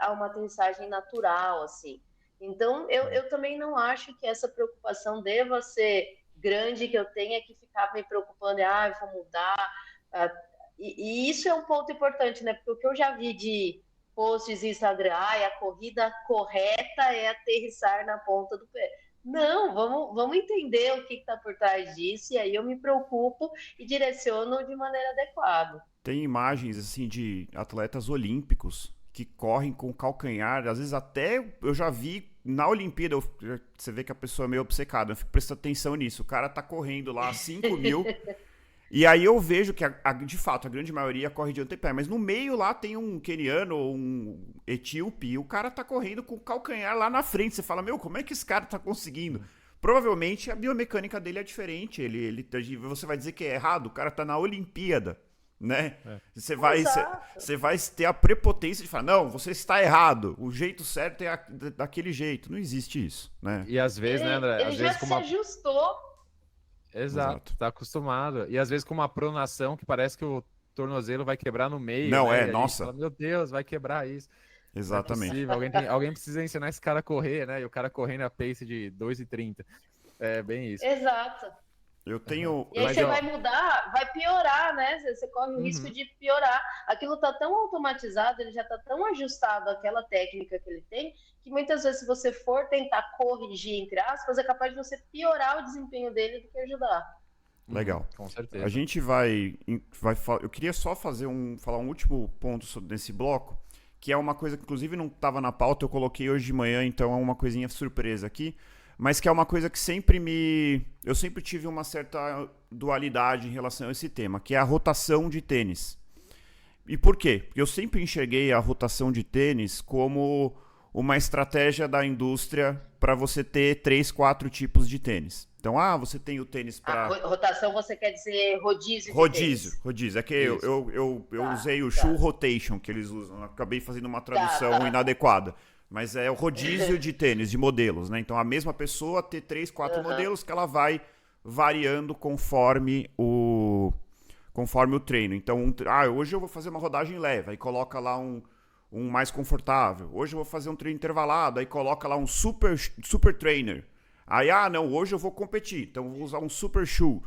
S2: a uma aterrissagem natural, assim. Então, eu também não acho que essa preocupação deva ser grande, que eu tenha que ficar me preocupando, eu vou mudar. E isso é um ponto importante, né? Porque o que eu já vi de posts no Instagram, a corrida correta é aterrissar na ponta do pé. Não, vamos entender o que está por trás disso, e aí eu me preocupo e direciono de maneira adequada.
S1: Tem imagens, assim, de atletas olímpicos que correm com calcanhar, às vezes até eu já vi na Olimpíada, você vê que a pessoa é meio obcecada, eu fico prestando atenção nisso, o cara tá correndo lá 5 mil... E aí eu vejo que, de fato, a grande maioria corre de antepé. Mas no meio lá tem um queniano ou um etíope e o cara tá correndo com o calcanhar lá na frente. Você fala, como é que esse cara tá conseguindo? Provavelmente a biomecânica dele é diferente. Você vai dizer que é errado, o cara tá na Olimpíada, né? Você vai ter a prepotência de falar, não, você está errado. O jeito certo é daquele jeito. Não existe isso, né?
S3: E às vezes, né, André?
S2: Ele já se ajustou.
S3: Exato, tá acostumado. E às vezes com uma pronação que parece que o tornozelo vai quebrar no meio.
S1: Não,
S3: né?
S1: Nossa.
S3: Fala, meu Deus, vai quebrar isso.
S1: Exatamente.
S3: Não é possível. Alguém precisa ensinar esse cara a correr, né? E o cara correndo a pace de 2,30. É bem isso.
S2: Exato.
S1: Eu tenho...
S2: E aí você vai mudar, vai piorar, né? Você corre o risco de piorar. Aquilo tá tão automatizado, ele já tá tão ajustado àquela técnica que ele tem, que muitas vezes se você for tentar corrigir, entre aspas, é capaz de você piorar o desempenho dele do que ajudar.
S1: Legal.
S3: Com certeza.
S1: A gente vai eu queria só falar um último ponto nesse bloco, que é uma coisa que inclusive não estava na pauta, eu coloquei hoje de manhã, então é uma coisinha surpresa aqui, mas que é uma coisa que eu sempre tive uma certa dualidade em relação a esse tema, que é a rotação de tênis. E por quê? Porque eu sempre enxerguei a rotação de tênis como uma estratégia da indústria para você ter 3, 4 tipos de tênis. Então, você tem o tênis para...
S2: Rotação você quer dizer rodízio de tênis?
S1: Rodízio. É que eu usei o shoe rotation que eles usam. Eu acabei fazendo uma tradução inadequada. Mas é o rodízio de tênis, de modelos, né? Então, a mesma pessoa ter 3, 4 modelos que ela vai variando conforme o treino. Então, hoje eu vou fazer uma rodagem leve. Aí coloca lá um um mais confortável. Hoje eu vou fazer um treino intervalado, aí coloca lá um super trainer. Aí, não, hoje eu vou competir, então eu vou usar um super shoe.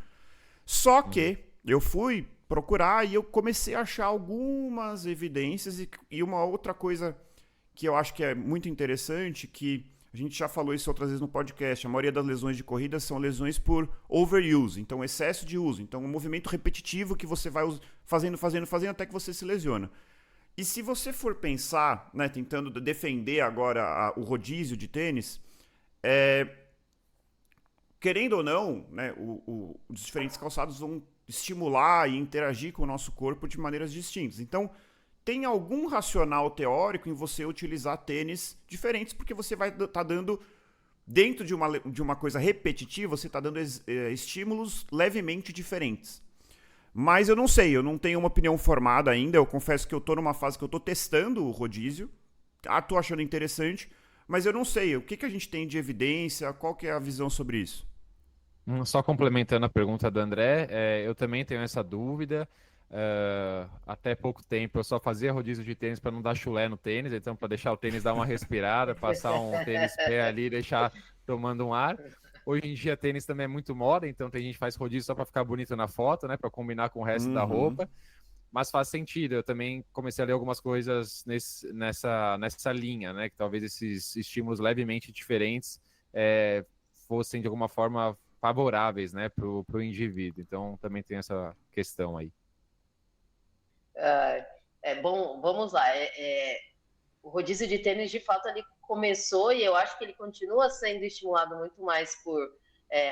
S1: Só que eu fui procurar e eu comecei a achar algumas evidências e uma outra coisa que eu acho que é muito interessante, que a gente já falou isso outras vezes no podcast, a maioria das lesões de corrida são lesões por overuse, então excesso de uso, então um movimento repetitivo que você vai fazendo até que você se lesiona. E se você for pensar, né, tentando defender agora o rodízio de tênis, querendo ou não, né, os diferentes calçados vão estimular e interagir com o nosso corpo de maneiras distintas. Então, tem algum racional teórico em você utilizar tênis diferentes, porque você vai estar dando, dentro de uma coisa repetitiva, você está dando estímulos levemente diferentes. Mas eu não sei, eu não tenho uma opinião formada ainda, eu confesso que eu estou numa fase que eu estou testando o rodízio, estou achando interessante, mas eu não sei, o que a gente tem de evidência, qual que é a visão sobre isso?
S3: Só complementando a pergunta do André, eu também tenho essa dúvida. Até pouco tempo eu só fazia rodízio de tênis para não dar chulé no tênis, então para deixar o tênis dar uma respirada, passar um tênis pé ali, deixar tomando um ar. Hoje em dia tênis também é muito moda, então tem gente que faz rodízio só para ficar bonito na foto, né, para combinar com o resto da roupa. Mas faz sentido, eu também comecei a ler algumas coisas nessa linha, né, que talvez esses estímulos levemente diferentes fossem de alguma forma favoráveis, né, para o indivíduo. Então também tem essa questão aí.
S2: Bom, vamos lá. O rodízio de tênis, de fato, ele começou e eu acho que ele continua sendo estimulado muito mais por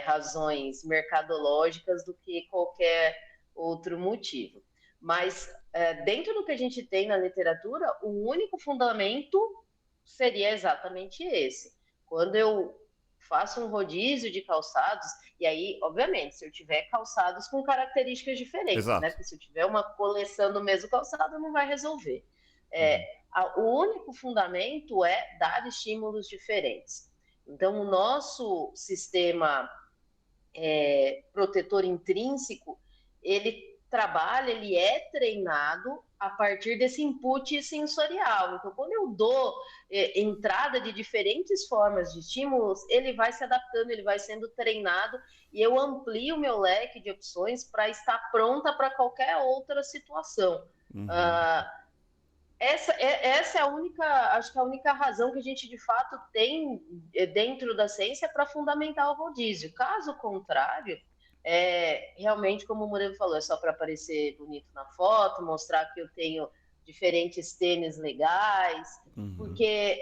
S2: razões mercadológicas do que qualquer outro motivo. Mas dentro do que a gente tem na literatura, o único fundamento seria exatamente esse. Quando eu faço um rodízio de calçados, e aí, obviamente, se eu tiver calçados com características diferentes, né? Porque se eu tiver uma coleção do mesmo calçado, não vai resolver. O único fundamento é dar estímulos diferentes. Então, o nosso sistema protetor intrínseco, ele trabalha, ele é treinado a partir desse input sensorial. Então, quando eu dou entrada de diferentes formas de estímulos, ele vai se adaptando, ele vai sendo treinado e eu amplio o meu leque de opções para estar pronta para qualquer outra situação. Essa é a única, acho que a única razão que a gente de fato tem dentro da ciência para fundamentar o rodízio. Caso contrário, realmente, como o Murilo falou, é só para aparecer bonito na foto, mostrar que eu tenho diferentes tênis legais, porque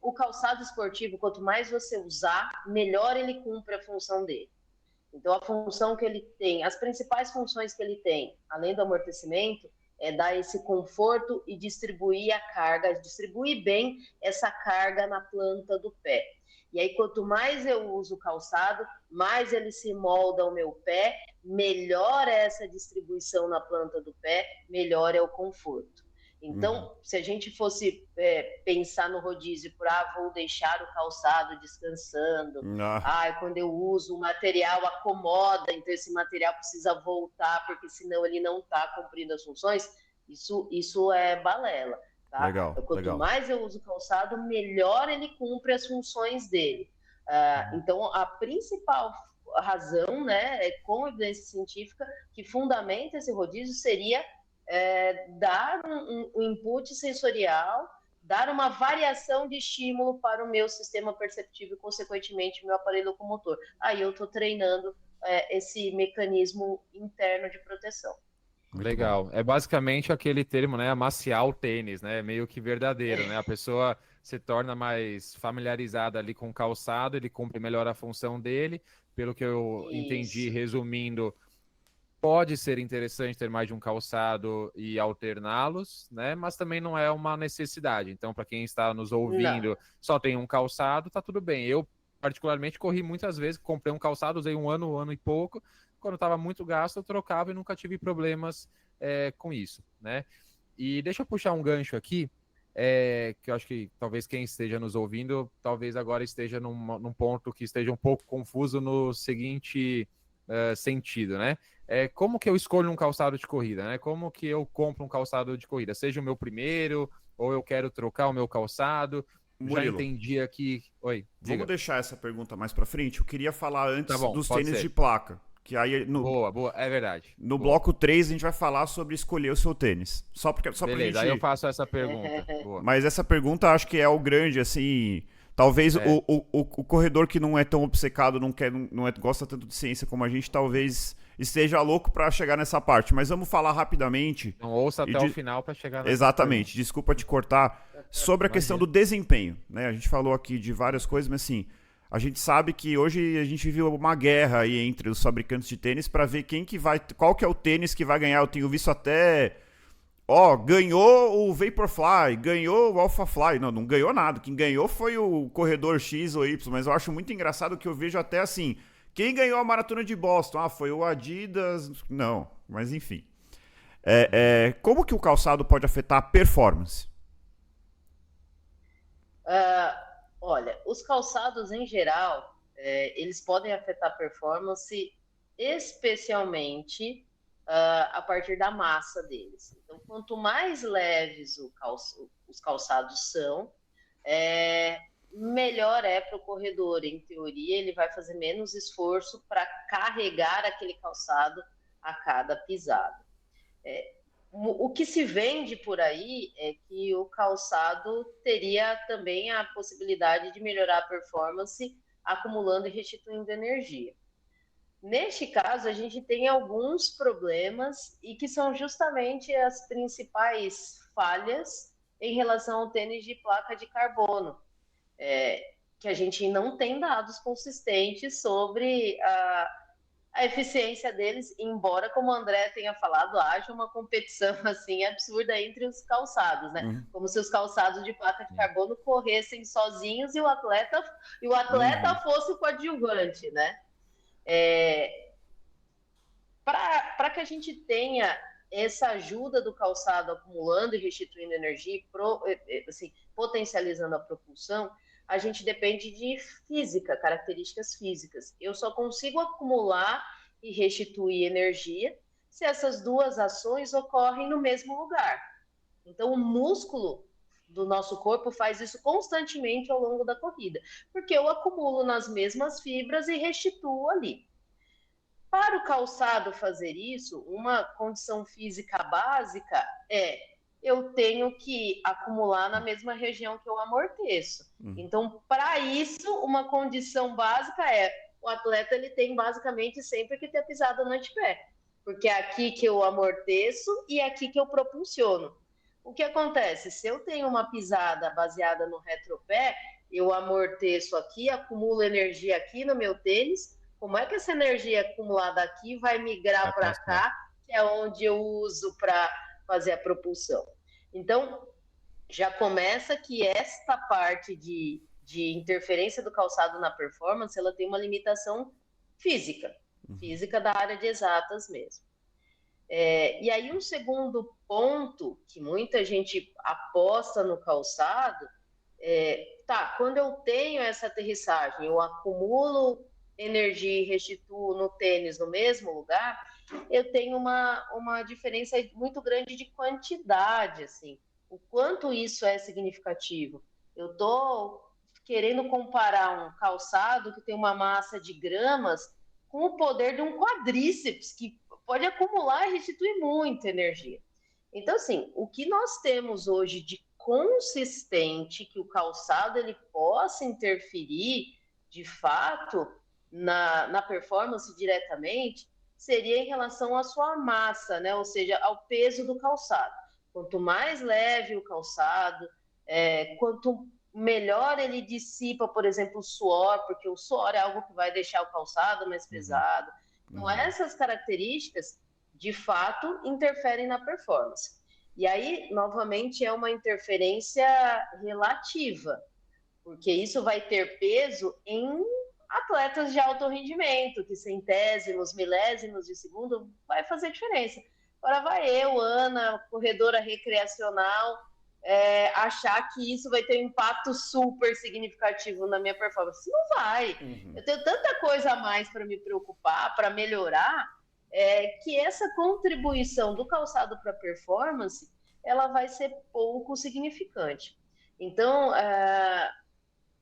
S2: o calçado esportivo, quanto mais você usar, melhor ele cumpre a função dele. Então, a função que ele tem, as principais funções que ele tem, além do amortecimento, é dar esse conforto e distribuir a carga, distribuir bem essa carga na planta do pé. E aí, quanto mais eu uso o calçado, mais ele se molda ao meu pé, melhor é essa distribuição na planta do pé, melhor é o conforto. Então, se a gente fosse pensar no rodízio por, vou deixar o calçado descansando, quando eu uso o material acomoda, então esse material precisa voltar, porque senão ele não está cumprindo as funções, isso é balela. Tá?
S1: Legal,
S2: quanto mais eu uso o calçado, melhor ele cumpre as funções dele. Então, a principal razão, né, com evidência científica, que fundamenta esse rodízio seria dar um input sensorial, dar uma variação de estímulo para o meu sistema perceptivo e, consequentemente, meu aparelho locomotor. Aí eu estou treinando esse mecanismo interno de proteção.
S3: Legal. É basicamente aquele termo, né, amaciar o tênis, né, meio que verdadeiro, né, a pessoa se torna mais familiarizada ali com o calçado, ele cumpre melhor a função dele, pelo que eu entendi, resumindo, pode ser interessante ter mais de um calçado e alterná-los, né, mas também não é uma necessidade, então para quem está nos ouvindo, só tem um calçado, tá tudo bem. Eu, particularmente, corri muitas vezes, comprei um calçado, usei um ano e pouco, quando estava muito gasto, eu trocava e nunca tive problemas com isso, né? E deixa eu puxar um gancho aqui, que eu acho que talvez quem esteja nos ouvindo, talvez agora esteja num ponto que esteja um pouco confuso no seguinte sentido, né? Como que eu escolho um calçado de corrida, né? Como que eu compro um calçado de corrida? Seja o meu primeiro ou eu quero trocar o meu calçado. Já
S1: Murilo,
S3: entendi aqui. Oi, diga.
S1: vamos deixar essa pergunta mais pra frente. Eu queria falar antes
S3: Tá bom,
S1: dos
S3: pode
S1: tênis
S3: ser.
S1: de placa. Que aí
S3: Boa, é verdade.
S1: no
S3: Boa.
S1: bloco 3 a gente vai falar sobre escolher o seu tênis. Só pra
S3: Beleza, aí eu faço essa pergunta. Boa.
S1: Mas essa pergunta acho que é o grande, assim. Talvez o corredor que não é tão obcecado, gosta tanto de ciência como a gente, talvez esteja louco para chegar nessa parte. Mas vamos falar rapidamente.
S3: Então ouça até o final para chegar nessa
S1: Exatamente, desculpa te cortar. Sobre a questão do desempenho, né? A gente falou aqui de várias coisas, mas assim, a gente sabe que hoje a gente viu uma guerra aí entre os fabricantes de tênis para ver qual que é o tênis que vai ganhar. Eu tenho visto até, ganhou o Vaporfly, ganhou o Alphafly. Não ganhou nada. Quem ganhou foi o corredor X ou Y, mas eu acho muito engraçado que eu vejo até assim, quem ganhou a maratona de Boston? Foi o Adidas. Não, mas enfim. Como que o calçado pode afetar a performance?
S2: Olha, os calçados em geral, eles podem afetar a performance, especialmente a partir da massa deles. Então, quanto mais leves os calçados são, melhor é para o corredor. Em teoria, ele vai fazer menos esforço para carregar aquele calçado a cada pisada. O que se vende por aí é que o calçado teria também a possibilidade de melhorar a performance acumulando e restituindo energia. Neste caso, a gente tem alguns problemas e que são justamente as principais falhas em relação ao tênis de placa de carbono, que a gente não tem dados consistentes sobre a eficiência deles, embora, como o André tenha falado, haja uma competição assim absurda entre os calçados, né? Como se os calçados de placa de carbono corressem sozinhos e o atleta fosse o coadjuvante, né? Para que a gente tenha essa ajuda do calçado acumulando e restituindo energia, assim, potencializando a propulsão, a gente depende de física, características físicas. Eu só consigo acumular e restituir energia se essas duas ações ocorrem no mesmo lugar. Então, o músculo do nosso corpo faz isso constantemente ao longo da corrida, porque eu acumulo nas mesmas fibras e restituo ali. Para o calçado fazer isso, uma condição física básica eu tenho que acumular na mesma região que eu amorteço. Então, para isso, uma condição básica o atleta ele tem basicamente sempre que ter pisado no antepé, porque é aqui que eu amorteço e é aqui que eu propulsiono. O que acontece? Se eu tenho uma pisada baseada no retropé, eu amorteço aqui, acumulo energia aqui no meu tênis. Como é que essa energia acumulada aqui vai migrar para cá, que é onde eu uso para fazer a propulsão? Então, já começa que esta parte de interferência do calçado na performance, ela tem uma limitação física da área de exatas mesmo. E aí, um segundo ponto que muita gente aposta no calçado quando eu tenho essa aterrissagem, eu acumulo energia e restituo no tênis no mesmo lugar, eu tenho uma diferença muito grande de quantidade, assim, o quanto isso é significativo. Eu estou querendo comparar um calçado que tem uma massa de gramas com o poder de um quadríceps, que pode acumular e restituir muita energia. Então, assim, o que nós temos hoje de consistente que o calçado ele possa interferir, de fato, na performance diretamente, seria em relação à sua massa, né? Ou seja, ao peso do calçado. Quanto mais leve o calçado, quanto melhor ele dissipa, por exemplo, o suor, porque o suor é algo que vai deixar o calçado mais pesado. Então, essas características, de fato, interferem na performance. E aí, novamente, é uma interferência relativa, porque isso vai ter peso em atletas de alto rendimento, que centésimos, milésimos de segundo vai fazer diferença. Agora vai eu, Ana, corredora recreacional, achar que isso vai ter um impacto super significativo na minha performance. Não vai. Eu tenho tanta coisa a mais para me preocupar, para melhorar, que essa contribuição do calçado para a performance ela vai ser pouco significante. Então,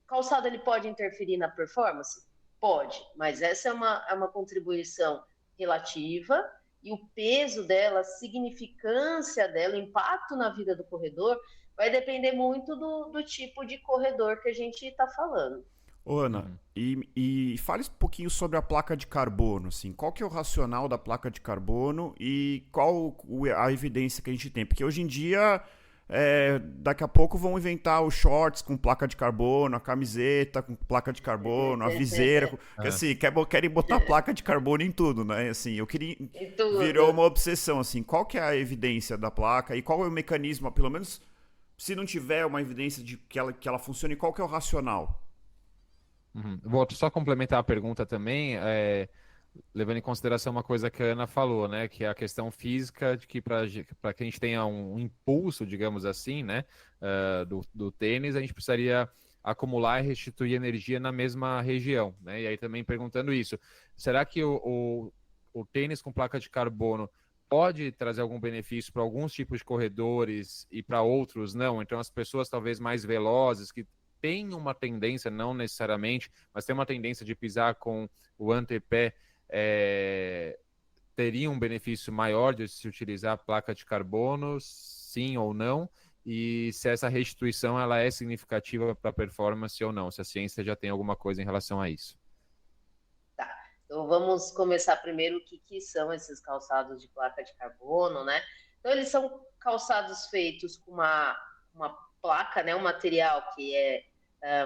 S2: calçado ele pode interferir na performance? Pode, mas essa é uma contribuição relativa e o peso dela, a significância dela, o impacto na vida do corredor vai depender muito do tipo de corredor que a gente está falando.
S1: Ô, Ana, e fale um pouquinho sobre a placa de carbono, assim, qual que é o racional da placa de carbono e qual a evidência que a gente tem? Porque hoje em dia, daqui a pouco vão inventar os shorts com placa de carbono, a camiseta com placa de carbono, a viseira, porque assim, querem botar placa de carbono em tudo, né? Assim, virou uma obsessão, assim, qual que é a evidência da placa e qual é o mecanismo, pelo menos se não tiver uma evidência de que ela funcione, qual que é o racional?
S3: Vou só complementar a pergunta também, levando em consideração uma coisa que a Ana falou, né, que é a questão física de que para que a gente tenha um impulso, digamos assim, né, do tênis, a gente precisaria acumular e restituir energia na mesma região, né? E aí também perguntando isso, será que o tênis com placa de carbono pode trazer algum benefício para alguns tipos de corredores e para outros não? Então as pessoas talvez mais velozes que tem uma tendência, não necessariamente, mas tem uma tendência de pisar com o antepé, teria um benefício maior de se utilizar a placa de carbono, sim ou não, e se essa restituição ela é significativa para a performance ou não, se a ciência já tem alguma coisa em relação a isso.
S2: Tá, então vamos começar primeiro o que são esses calçados de placa de carbono, né? Então eles são calçados feitos com uma placa, né, um material que é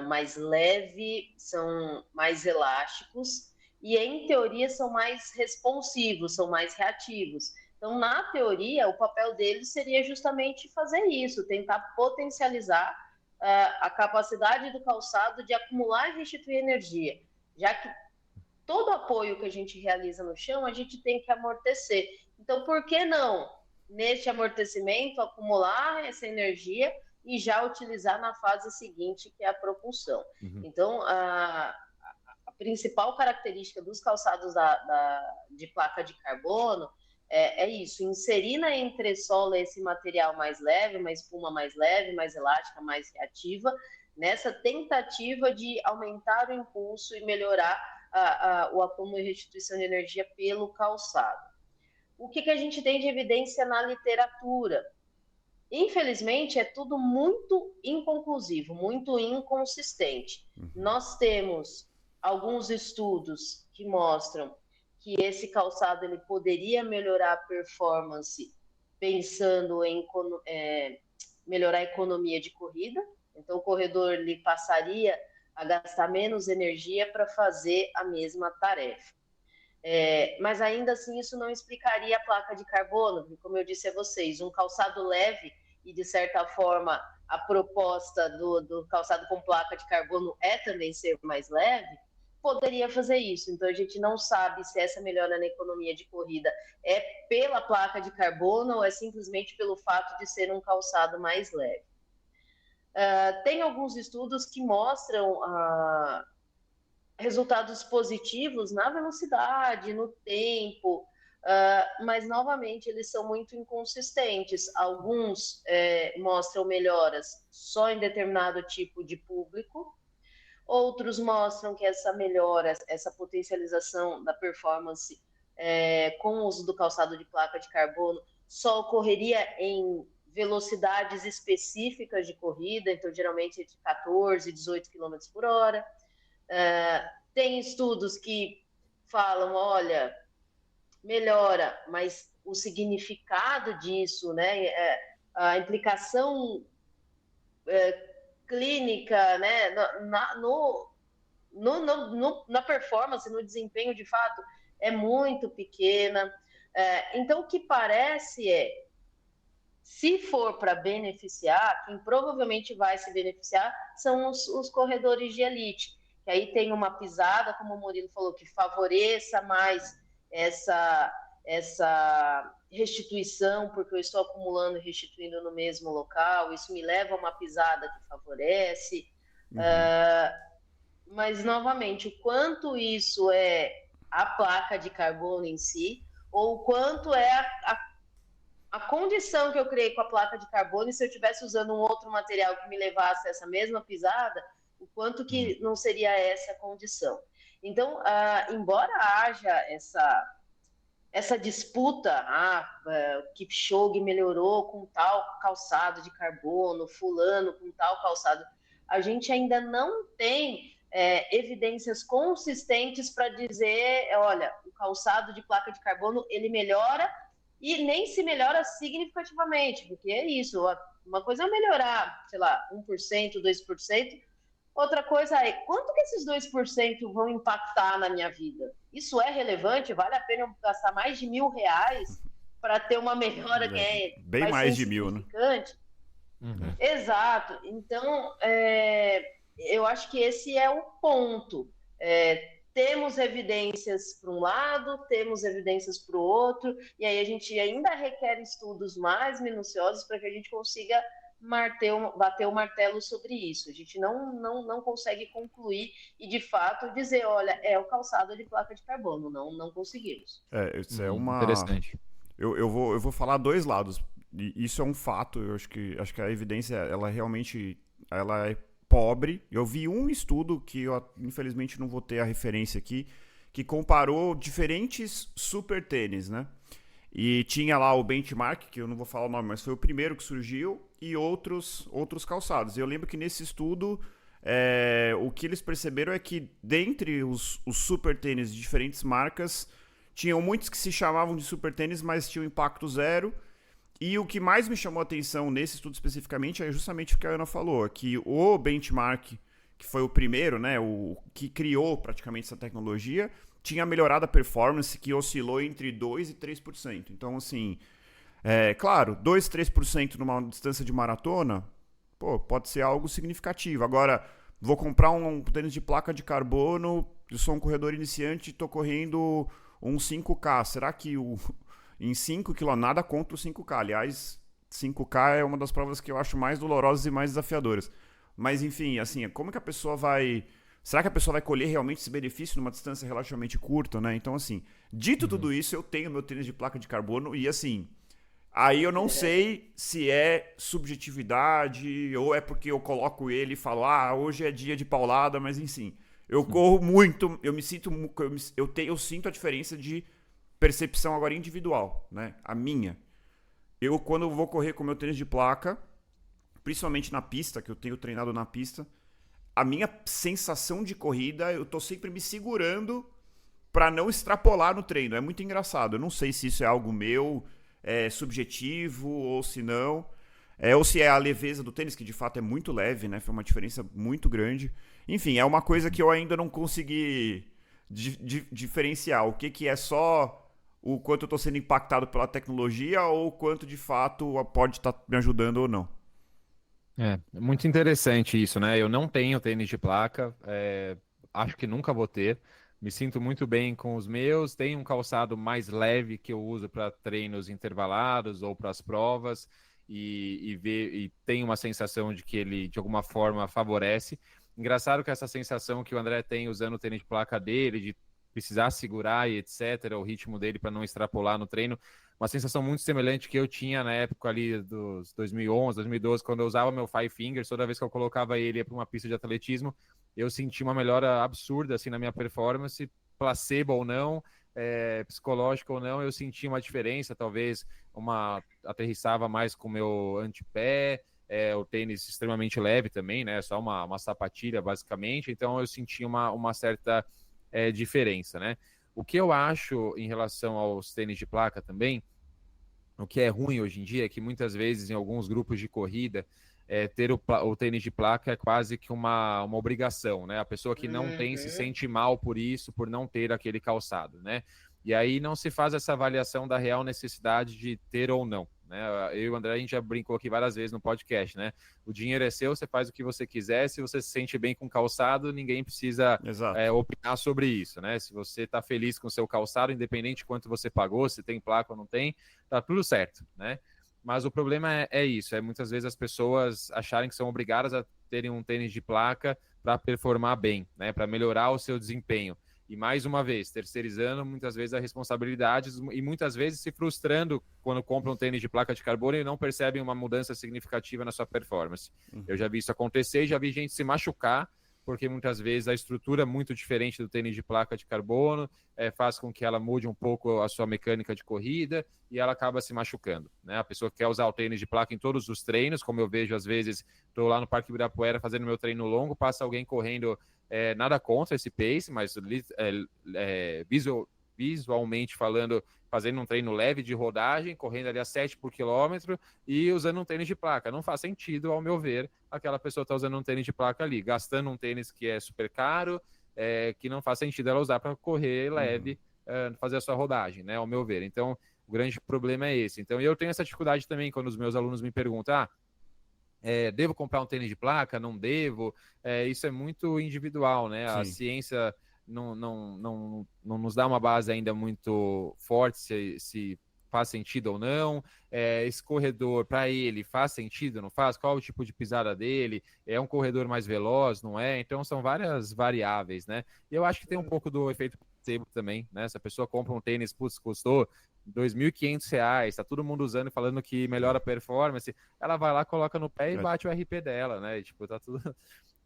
S2: mais leve, são mais elásticos e, em teoria, são mais responsivos, são mais reativos. Então, na teoria, o papel deles seria justamente fazer isso, tentar potencializar a capacidade do calçado de acumular e restituir energia, já que todo apoio que a gente realiza no chão, a gente tem que amortecer. Então, por que não, neste amortecimento, acumular essa energia e já utilizar na fase seguinte, que é a propulsão? Então, a principal característica dos calçados de placa de carbono é isso, inserir na entressola esse material mais leve, uma espuma mais leve, mais elástica, mais reativa, nessa tentativa de aumentar o impulso e melhorar o acúmulo e restituição de energia pelo calçado. O que a gente tem de evidência na literatura? Infelizmente, é tudo muito inconclusivo, muito inconsistente. Nós temos alguns estudos que mostram que esse calçado ele poderia melhorar a performance pensando em melhorar a economia de corrida. Então, o corredor ele passaria a gastar menos energia para fazer a mesma tarefa. Mas ainda assim isso não explicaria a placa de carbono, porque, como eu disse a vocês, um calçado leve, e de certa forma a proposta do calçado com placa de carbono é também ser mais leve, poderia fazer isso. Então a gente não sabe se essa melhora na economia de corrida é pela placa de carbono ou é simplesmente pelo fato de ser um calçado mais leve. Tem alguns estudos que mostram resultados positivos na velocidade, no tempo, mas, novamente, eles são muito inconsistentes. Alguns mostram melhoras só em determinado tipo de público, outros mostram que essa melhora, essa potencialização da performance com o uso do calçado de placa de carbono só ocorreria em velocidades específicas de corrida, então, geralmente, entre 14 e 18 km por hora. Tem estudos que falam, olha, melhora, mas o significado disso, né, a implicação clínica, né, na performance, no desempenho de fato, é muito pequena. Então, o que parece se for para beneficiar, quem provavelmente vai se beneficiar são os corredores de elite, que aí tem uma pisada, como o Murilo falou, que favoreça mais essa restituição, porque eu estou acumulando e restituindo no mesmo local, isso me leva a uma pisada que favorece. Mas, novamente, o quanto isso é a placa de carbono em si, ou o quanto é a condição que eu criei com a placa de carbono, e se eu estivesse usando um outro material que me levasse a essa mesma pisada, o quanto que não seria essa a condição. Então, embora haja essa disputa, o Kipchoge melhorou com tal calçado de carbono, fulano com tal calçado, a gente ainda não tem evidências consistentes para dizer, olha, o calçado de placa de carbono, ele melhora e nem se melhora significativamente, porque é isso, uma coisa é melhorar, sei lá, 1%, 2%, outra coisa é, quanto que esses 2% vão impactar na minha vida? Isso é relevante? Vale a pena eu gastar mais de R$1.000 para ter uma melhora que é
S1: bem mais de 1.000, né?
S2: Uhum. Exato. Então, eu acho que esse é o ponto. Temos evidências para um lado, temos evidências para o outro, e aí a gente ainda requer estudos mais minuciosos para que a gente consiga bater o martelo sobre isso. A gente não consegue concluir e, de fato, dizer, olha, é o calçado de placa de carbono. Não conseguimos.
S1: Isso é uma...
S3: Interessante.
S1: Eu vou falar dois lados. E isso é um fato. Eu acho que a evidência, ela realmente ela é pobre. Eu vi um estudo que eu, infelizmente, não vou ter a referência aqui, que comparou diferentes super tênis, né? E tinha lá o benchmark, que eu não vou falar o nome, mas foi o primeiro que surgiu, e outros calçados. E eu lembro que nesse estudo, o que eles perceberam é que dentre os super tênis de diferentes marcas, tinham muitos que se chamavam de super tênis, mas tinham impacto zero. E o que mais me chamou a atenção nesse estudo especificamente é justamente o que a Ana falou, que o benchmark, que foi o primeiro, né, o que criou praticamente essa tecnologia, tinha melhorado a performance, que oscilou entre 2% e 3%. Então, assim, claro, 2%, 3% numa distância de maratona, pode ser algo significativo. Agora, vou comprar um tênis de placa de carbono, eu sou um corredor iniciante e estou correndo um 5K. Será que em 5 km, nada contra o 5K. Aliás, 5K é uma das provas que eu acho mais dolorosas e mais desafiadoras. Mas, enfim, assim, como que a pessoa vai... Será que a pessoa vai colher realmente esse benefício numa distância relativamente curta, né? Então, assim, dito tudo isso, eu tenho meu tênis de placa de carbono e, assim, aí eu não sei se é subjetividade ou é porque eu coloco ele e falo, hoje é dia de paulada, mas, enfim, eu corro muito, eu me sinto... Eu sinto a diferença de percepção agora individual, né? A minha. Eu, quando eu vou correr com meu tênis de placa, principalmente na pista, que eu tenho treinado na pista, a minha sensação de corrida, eu tô sempre me segurando para não extrapolar no treino. É muito engraçado. Eu não sei se isso é algo meu, subjetivo, ou se não. Ou se é a leveza do tênis, que de fato é muito leve, né? Foi uma diferença muito grande. Enfim, é uma coisa que eu ainda não consegui diferenciar. O que é só o quanto eu tô sendo impactado pela tecnologia ou o quanto de fato pode estar me ajudando ou não.
S3: É muito interessante isso, né? Eu não tenho tênis de placa, acho que nunca vou ter. Me sinto muito bem com os meus. Tenho um calçado mais leve que eu uso para treinos intervalados ou para as provas e tenho uma sensação de que ele, de alguma forma, favorece. Engraçado que essa sensação que o André tem usando o tênis de placa dele, de precisar segurar e etc., o ritmo dele para não extrapolar no treino, uma sensação muito semelhante que eu tinha na época ali dos 2011, 2012, quando eu usava meu Five Fingers, toda vez que eu colocava ele para uma pista de atletismo, eu senti uma melhora absurda assim na minha performance, placebo ou não, psicológico ou não, eu senti uma diferença, talvez aterrissava mais com o meu antepé, o tênis extremamente leve também, né, só uma sapatilha basicamente, então eu senti uma certa diferença, né. O que eu acho em relação aos tênis de placa também, o que é ruim hoje em dia é que muitas vezes em alguns grupos de corrida ter o tênis de placa é quase que uma obrigação, né? A pessoa que não tem se sente mal por isso, por não ter aquele calçado, né? E aí não se faz essa avaliação da real necessidade de ter ou não, né? Eu e o André, a gente já brincou aqui várias vezes no podcast, né? O dinheiro é seu, você faz o que você quiser, se você se sente bem com o calçado, ninguém precisa opinar sobre isso, né? Se você está feliz com o seu calçado, independente de quanto você pagou, se tem placa ou não tem, tá tudo certo, né? Mas o problema é isso, muitas vezes as pessoas acharem que são obrigadas a terem um tênis de placa para performar bem, né? Para melhorar o seu desempenho. E mais uma vez, terceirizando muitas vezes as responsabilidades e muitas vezes se frustrando quando compram um tênis de placa de carbono e não percebem uma mudança significativa na sua performance. Eu já vi isso acontecer, já vi gente se machucar, porque muitas vezes a estrutura é muito diferente do tênis de placa de carbono, faz com que ela mude um pouco a sua mecânica de corrida e ela acaba se machucando, né? A pessoa quer usar o tênis de placa em todos os treinos, como eu vejo às vezes, estou lá no Parque Ibirapuera fazendo meu treino longo, passa alguém correndo, nada contra esse pace, mas visualmente falando, fazendo um treino leve de rodagem, correndo ali a 7 por quilômetro e usando um tênis de placa. Não faz sentido, ao meu ver, aquela pessoa está usando um tênis de placa ali, gastando um tênis que é super caro, que não faz sentido ela usar para correr leve, fazer a sua rodagem, né, ao meu ver. Então, o grande problema é esse. Então, eu tenho essa dificuldade também quando os meus alunos me perguntam, devo comprar um tênis de placa? Não devo? Isso é muito individual, né?
S1: Sim.
S3: A ciência não nos dá uma base ainda muito forte se faz sentido ou não. Esse corredor, para ele, faz sentido, não faz? Qual o tipo de pisada dele? É um corredor mais veloz, não é? Então, são várias variáveis, né? E eu acho que tem um pouco do efeito placebo também, né? Se a pessoa compra um tênis, putz, custou R$ 2.500, tá todo mundo usando e falando que melhora a performance, ela vai lá, coloca no pé e bate o RP dela, né? E, tipo, tá tudo...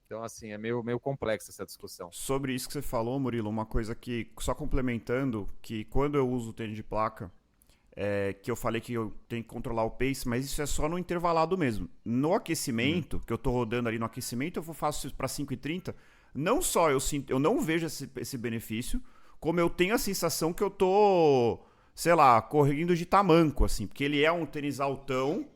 S3: Então, assim, é meio complexa essa discussão.
S1: Sobre isso que você falou, Murilo, uma coisa que, só complementando, que quando eu uso o tênis de placa, que eu falei que eu tenho que controlar o pace, mas isso é só no intervalado mesmo. No aquecimento, que eu tô rodando ali no aquecimento, eu faço isso para 5,30, não só eu não vejo esse benefício, como eu tenho a sensação que eu tô, sei lá, correndo de tamanco, assim, porque ele é um tênis altão,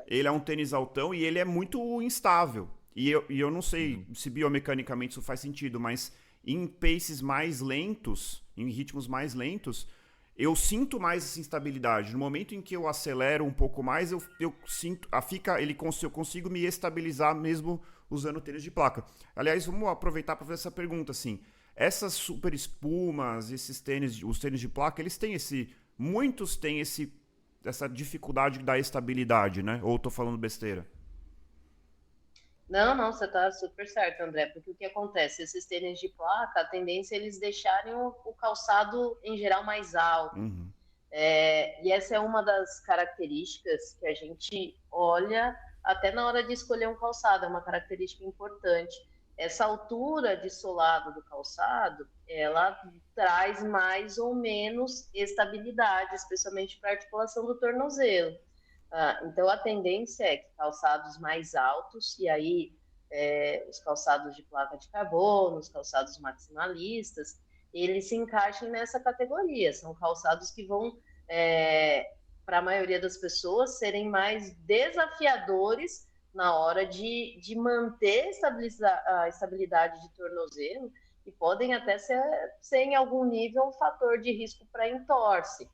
S1: e ele é muito instável. E eu não sei se biomecanicamente isso faz sentido, mas em paces mais lentos, em ritmos mais lentos, eu sinto mais essa instabilidade. No momento em que eu acelero um pouco mais, eu sinto, eu consigo me estabilizar mesmo usando tênis de placa. Aliás, vamos aproveitar para fazer essa pergunta, assim. Essas super espumas, esses tênis, os tênis de placa, eles têm muitos têm essa dificuldade da estabilidade, né? Ou eu tô falando besteira?
S2: Não, você está super certo, André, porque o que acontece? Esses tênis de placa, a tendência é eles deixarem o calçado, em geral, mais alto.
S1: Uhum.
S2: E essa é uma das características que a gente olha até na hora de escolher um calçado, é uma característica importante. Essa altura de solado do calçado, ela traz mais ou menos estabilidade, especialmente para a articulação do tornozelo. Então, a tendência é que calçados mais altos, e aí os calçados de placa de carbono, os calçados maximalistas, eles se encaixem nessa categoria. São calçados que vão, para a maioria das pessoas, serem mais desafiadores na hora de manter a estabilidade de tornozelo e podem até ser em algum nível um fator de risco para entorse.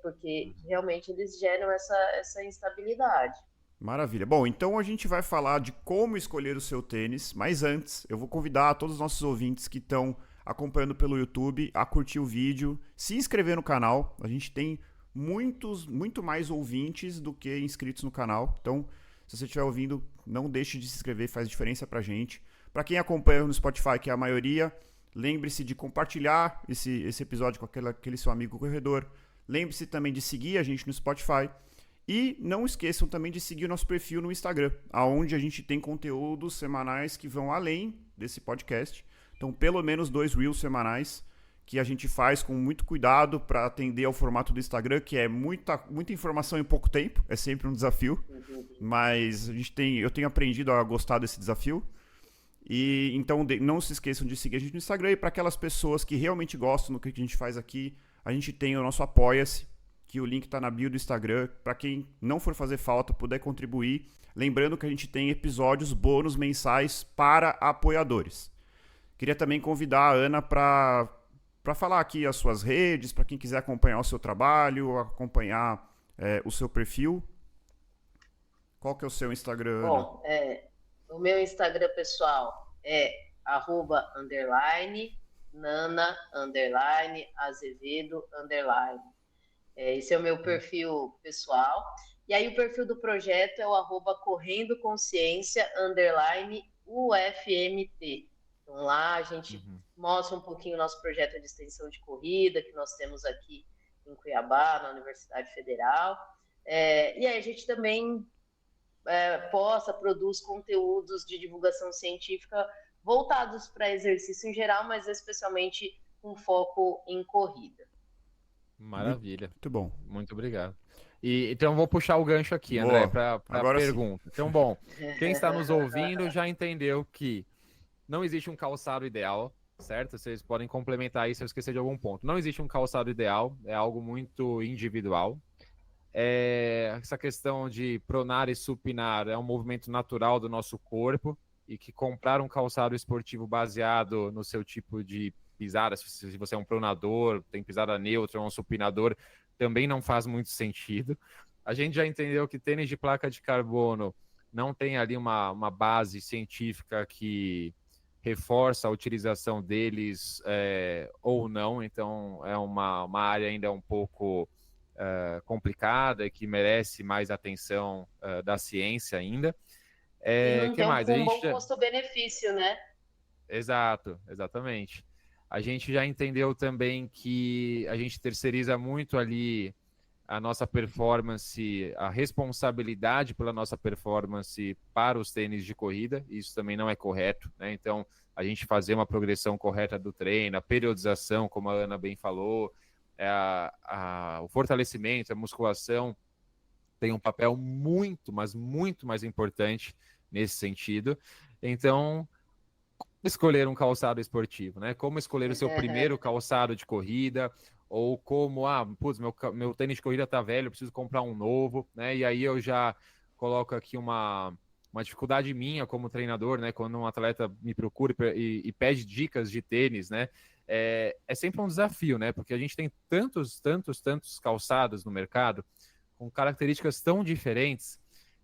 S2: Porque realmente eles geram essa instabilidade.
S1: Maravilha. Bom, então a gente vai falar de como escolher o seu tênis, mas antes eu vou convidar todos os nossos ouvintes que estão acompanhando pelo YouTube a curtir o vídeo, se inscrever no canal. A gente tem muito mais ouvintes do que inscritos no canal. Então, se você estiver ouvindo, não deixe de se inscrever, faz diferença pra gente. Para quem acompanha no Spotify, que é a maioria, lembre-se de compartilhar esse episódio com aquele seu amigo corredor. Lembre-se também de seguir a gente no Spotify e não esqueçam também de seguir o nosso perfil no Instagram, onde a gente tem conteúdos semanais que vão além desse podcast. Então, pelo menos 2 Reels semanais que a gente faz com muito cuidado para atender ao formato do Instagram, que é muita informação em pouco tempo, é sempre um desafio, mas eu tenho aprendido a gostar desse desafio. E então não se esqueçam de seguir a gente no Instagram, e para aquelas pessoas que realmente gostam do que a gente faz aqui, a gente tem o nosso Apoia-se, que o link está na bio do Instagram. Para quem não for fazer falta, puder contribuir. Lembrando que a gente tem episódios bônus mensais para apoiadores. Queria também convidar a Ana para falar aqui as suas redes, para quem quiser acompanhar o seu trabalho, acompanhar o seu perfil. Qual que é o seu Instagram, Ana?
S2: Bom, o meu Instagram pessoal é @Nana_Azevedo_. Esse é o meu perfil pessoal. E aí o perfil do projeto é o @CorrendoConsciência_UFMT. Então lá a gente mostra um pouquinho o nosso projeto de extensão de corrida que nós temos aqui em Cuiabá, na Universidade Federal. E aí a gente também produz conteúdos de divulgação científica voltados para exercício em geral, mas especialmente com foco em corrida.
S3: Maravilha.
S1: Muito bom.
S3: Muito obrigado. Então vou puxar o gancho aqui, André, para a pergunta. Sim. Então, bom, quem está nos ouvindo já entendeu que não existe um calçado ideal, certo? Vocês podem complementar isso se eu esquecer de algum ponto. Não existe um calçado ideal, é algo muito individual. Essa questão de pronar e supinar é um movimento natural do nosso corpo e que comprar um calçado esportivo baseado no seu tipo de pisada, se você é um pronador, tem pisada neutra ou um supinador, também não faz muito sentido. A gente já entendeu que tênis de placa de carbono não tem ali uma base científica que reforça a utilização deles ou não, então é uma área ainda um pouco complicada e que merece mais atenção da ciência ainda.
S2: E não
S3: que
S2: tem
S3: mais?
S2: um bom custo-benefício, né?
S3: Exato, exatamente. A gente já entendeu também que a gente terceiriza muito ali a nossa performance, a responsabilidade pela nossa performance para os tênis de corrida. Isso também não é correto, né? Então, a gente fazer uma progressão correta do treino, a periodização, como a Ana bem falou, o fortalecimento, a musculação tem um papel muito, mas muito mais importante nesse sentido. Então, escolher um calçado esportivo, né? Como escolher o seu primeiro calçado de corrida, ou como, meu tênis de corrida tá velho, eu preciso comprar um novo, né? E aí eu já coloco aqui uma dificuldade minha como treinador, né? Quando um atleta me procura e pede dicas de tênis, né? É sempre um desafio, né? Porque a gente tem tantos calçados no mercado com características tão diferentes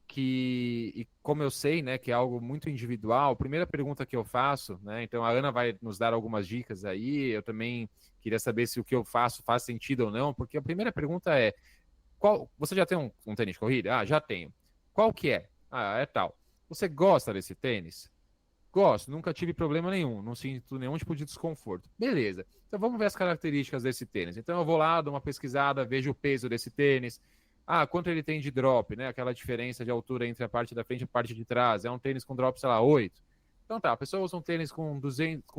S3: que, como eu sei, né, que é algo muito individual, a primeira pergunta que eu faço, né, então a Ana vai nos dar algumas dicas aí, eu também queria saber se o que eu faço faz sentido ou não, porque a primeira pergunta é, você já tem um tênis de corrida? Ah, já tenho. Qual que é? Ah, é tal. Você gosta desse tênis? Gosto, nunca tive problema nenhum, não sinto nenhum tipo de desconforto. Beleza, então vamos ver as características desse tênis. Então eu vou lá, dou uma pesquisada, vejo o peso desse tênis, quanto ele tem de drop, né? Aquela diferença de altura entre a parte da frente e a parte de trás. É um tênis com drop, sei lá, 8. Então tá, a pessoa usa um tênis com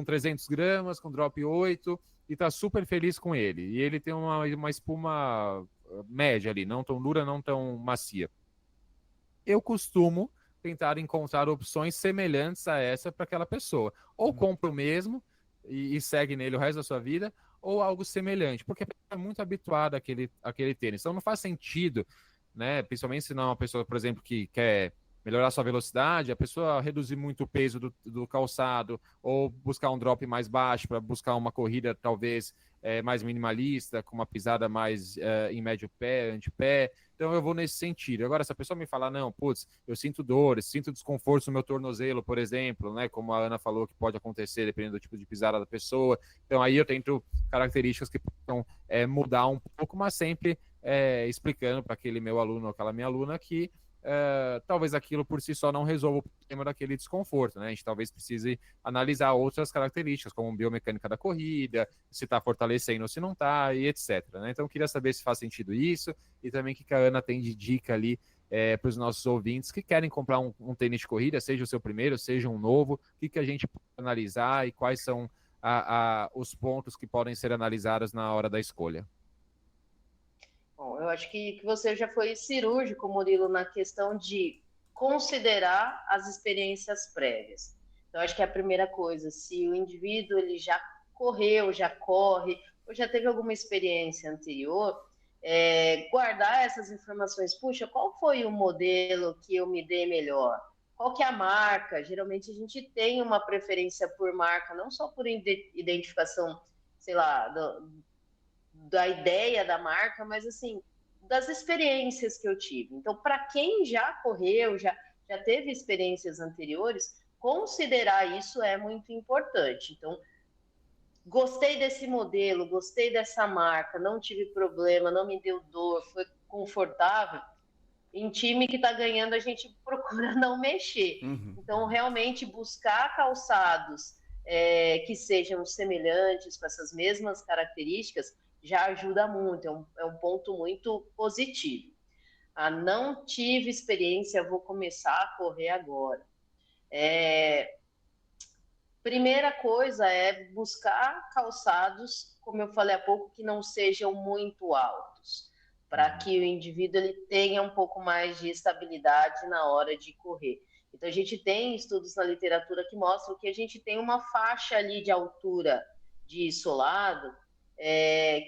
S3: 300 gramas, com drop 8, e tá super feliz com ele. E ele tem uma espuma média ali, não tão dura, não tão macia. Eu costumo tentar encontrar opções semelhantes a essa para aquela pessoa. Ou compra o mesmo e segue nele o resto da sua vida, ou algo semelhante, porque é muito habituado àquele tênis. Então não faz sentido, né? Principalmente se não é uma pessoa, por exemplo, que quer melhorar sua velocidade, a pessoa reduzir muito o peso do calçado, ou buscar um drop mais baixo para buscar uma corrida talvez mais minimalista, com uma pisada mais em médio pé, antepé. Então eu vou nesse sentido. Agora, se a pessoa me falar, não, putz, eu sinto dores, sinto desconforto no meu tornozelo, por exemplo, né? Como a Ana falou que pode acontecer dependendo do tipo de pisada da pessoa. Então aí eu tento características que possam mudar um pouco, mas sempre explicando para aquele meu aluno ou aquela minha aluna que talvez aquilo por si só não resolva o problema daquele desconforto, né? A gente talvez precise analisar outras características, como biomecânica da corrida, se está fortalecendo ou se não está, e etc. Né? Então, eu queria saber se faz sentido isso, e também o que a Ana tem de dica ali para os nossos ouvintes que querem comprar um tênis de corrida, seja o seu primeiro, seja um novo, o que a gente pode analisar e quais são os pontos que podem ser analisados na hora da escolha.
S2: Bom, eu acho que você já foi cirúrgico, Murilo, na questão de considerar as experiências prévias. Então, acho que é a primeira coisa, se o indivíduo ele já correu, já corre, ou já teve alguma experiência anterior, guardar essas informações. Puxa, qual foi o modelo que eu me dei melhor? Qual que é a marca? Geralmente a gente tem uma preferência por marca, não só por identificação, sei lá, da ideia da marca, mas assim, das experiências que eu tive. Então, para quem já correu, já teve experiências anteriores, considerar isso é muito importante. Então, gostei desse modelo, gostei dessa marca, não tive problema, não me deu dor, foi confortável. Em time que está ganhando, a gente procura não mexer. Então, realmente, buscar calçados que sejam semelhantes, com essas mesmas características, já ajuda muito, é um ponto muito positivo. Não tive experiência, vou começar a correr agora. Primeira coisa é buscar calçados, como eu falei há pouco, que não sejam muito altos, para que o indivíduo ele tenha um pouco mais de estabilidade na hora de correr. Então, a gente tem estudos na literatura que mostram que a gente tem uma faixa ali de altura de solado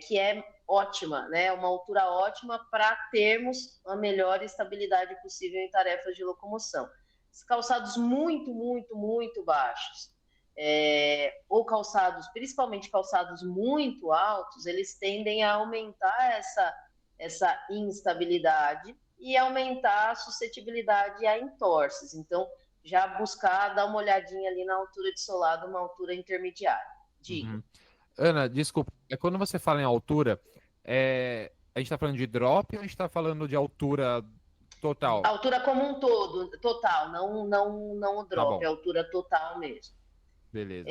S2: que é ótima, né? Uma altura ótima para termos a melhor estabilidade possível em tarefas de locomoção. Calçados muito, muito, muito baixos, ou calçados, principalmente calçados muito altos, eles tendem a aumentar essa instabilidade e aumentar a suscetibilidade a entorses. Então, já buscar dar uma olhadinha ali na altura de solado, uma altura intermediária. Diga.
S3: Ana, desculpa, quando você fala em altura, a gente está falando de drop ou a gente está falando de altura total?
S2: A altura como um todo, total, não o drop,
S3: Tá,
S2: a altura total mesmo.
S3: Beleza.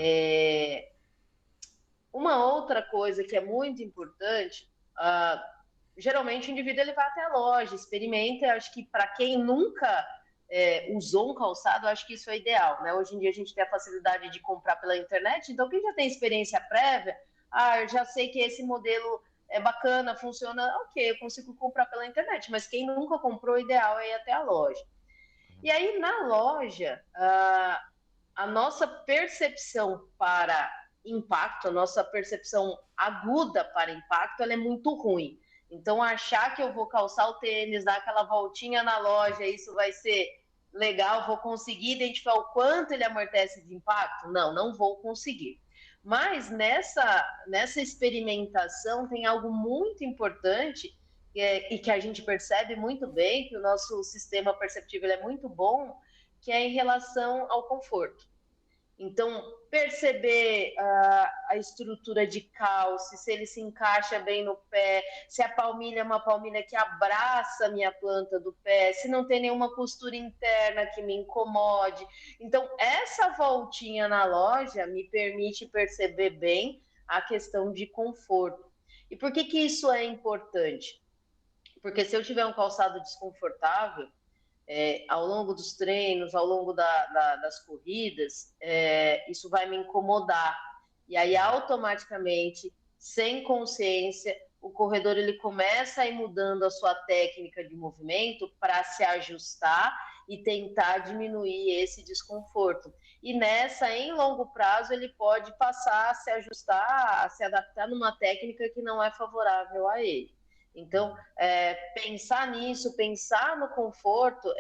S2: Uma outra coisa que é muito importante, geralmente o indivíduo ele vai até a loja, experimenta. Acho que para quem nunca usou um calçado, acho que isso é ideal, né? Hoje em dia a gente tem a facilidade de comprar pela internet, então quem já tem experiência prévia, eu já sei que esse modelo é bacana, funciona, ok, eu consigo comprar pela internet, mas quem nunca comprou, o ideal é ir até a loja. E aí, na loja, a nossa percepção para impacto, a nossa percepção aguda para impacto, ela é muito ruim. Então, achar que eu vou calçar o tênis, dar aquela voltinha na loja, isso vai ser legal, vou conseguir identificar o quanto ele amortece de impacto? Não vou conseguir. Mas nessa experimentação tem algo muito importante e que a gente percebe muito bem, que o nosso sistema perceptivo é muito bom, que é em relação ao conforto. Então, perceber a estrutura de calce, se ele se encaixa bem no pé, se a palmilha é uma palmilha que abraça a minha planta do pé, se não tem nenhuma costura interna que me incomode. Então, essa voltinha na loja me permite perceber bem a questão de conforto. E por que isso é importante? Porque se eu tiver um calçado desconfortável, ao longo dos treinos, ao longo das corridas, isso vai me incomodar. E aí, automaticamente, sem consciência, o corredor ele começa a ir mudando a sua técnica de movimento para se ajustar e tentar diminuir esse desconforto. E nessa, em longo prazo, ele pode passar a se ajustar, a se adaptar numa técnica que não é favorável a ele. Então, pensar nisso, pensar no conforto,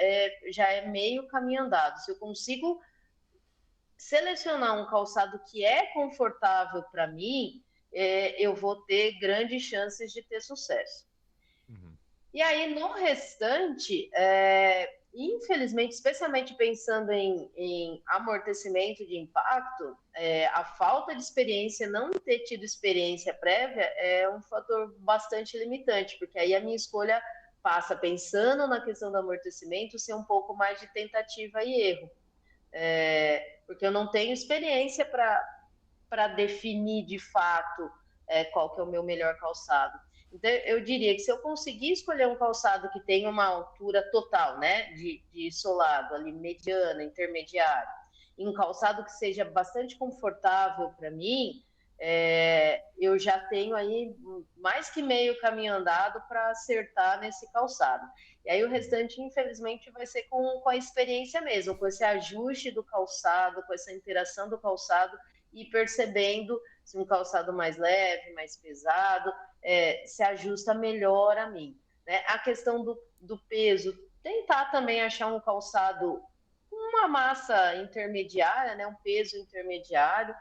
S2: já é meio caminho andado. Se eu consigo selecionar um calçado que é confortável para mim, eu vou ter grandes chances de ter sucesso. E aí, no restante, infelizmente, especialmente pensando em amortecimento de impacto, a falta de experiência, não ter tido experiência prévia, é um fator bastante limitante, porque aí a minha escolha passa, pensando na questão do amortecimento, ser um pouco mais de tentativa e erro. Porque eu não tenho experiência para definir de fato qual que é o meu melhor calçado. Então, eu diria que se eu conseguir escolher um calçado que tenha uma altura total, né, de solado ali, mediana, intermediária, e um calçado que seja bastante confortável para mim, eu já tenho aí mais que meio caminho andado para acertar nesse calçado. E aí o restante, infelizmente, vai ser com a experiência mesmo, com esse ajuste do calçado, com essa interação do calçado e percebendo se um calçado mais leve, mais pesado, se ajusta melhor a mim. Né? A questão do peso, tentar também achar um calçado com uma massa intermediária, né? Um peso intermediário,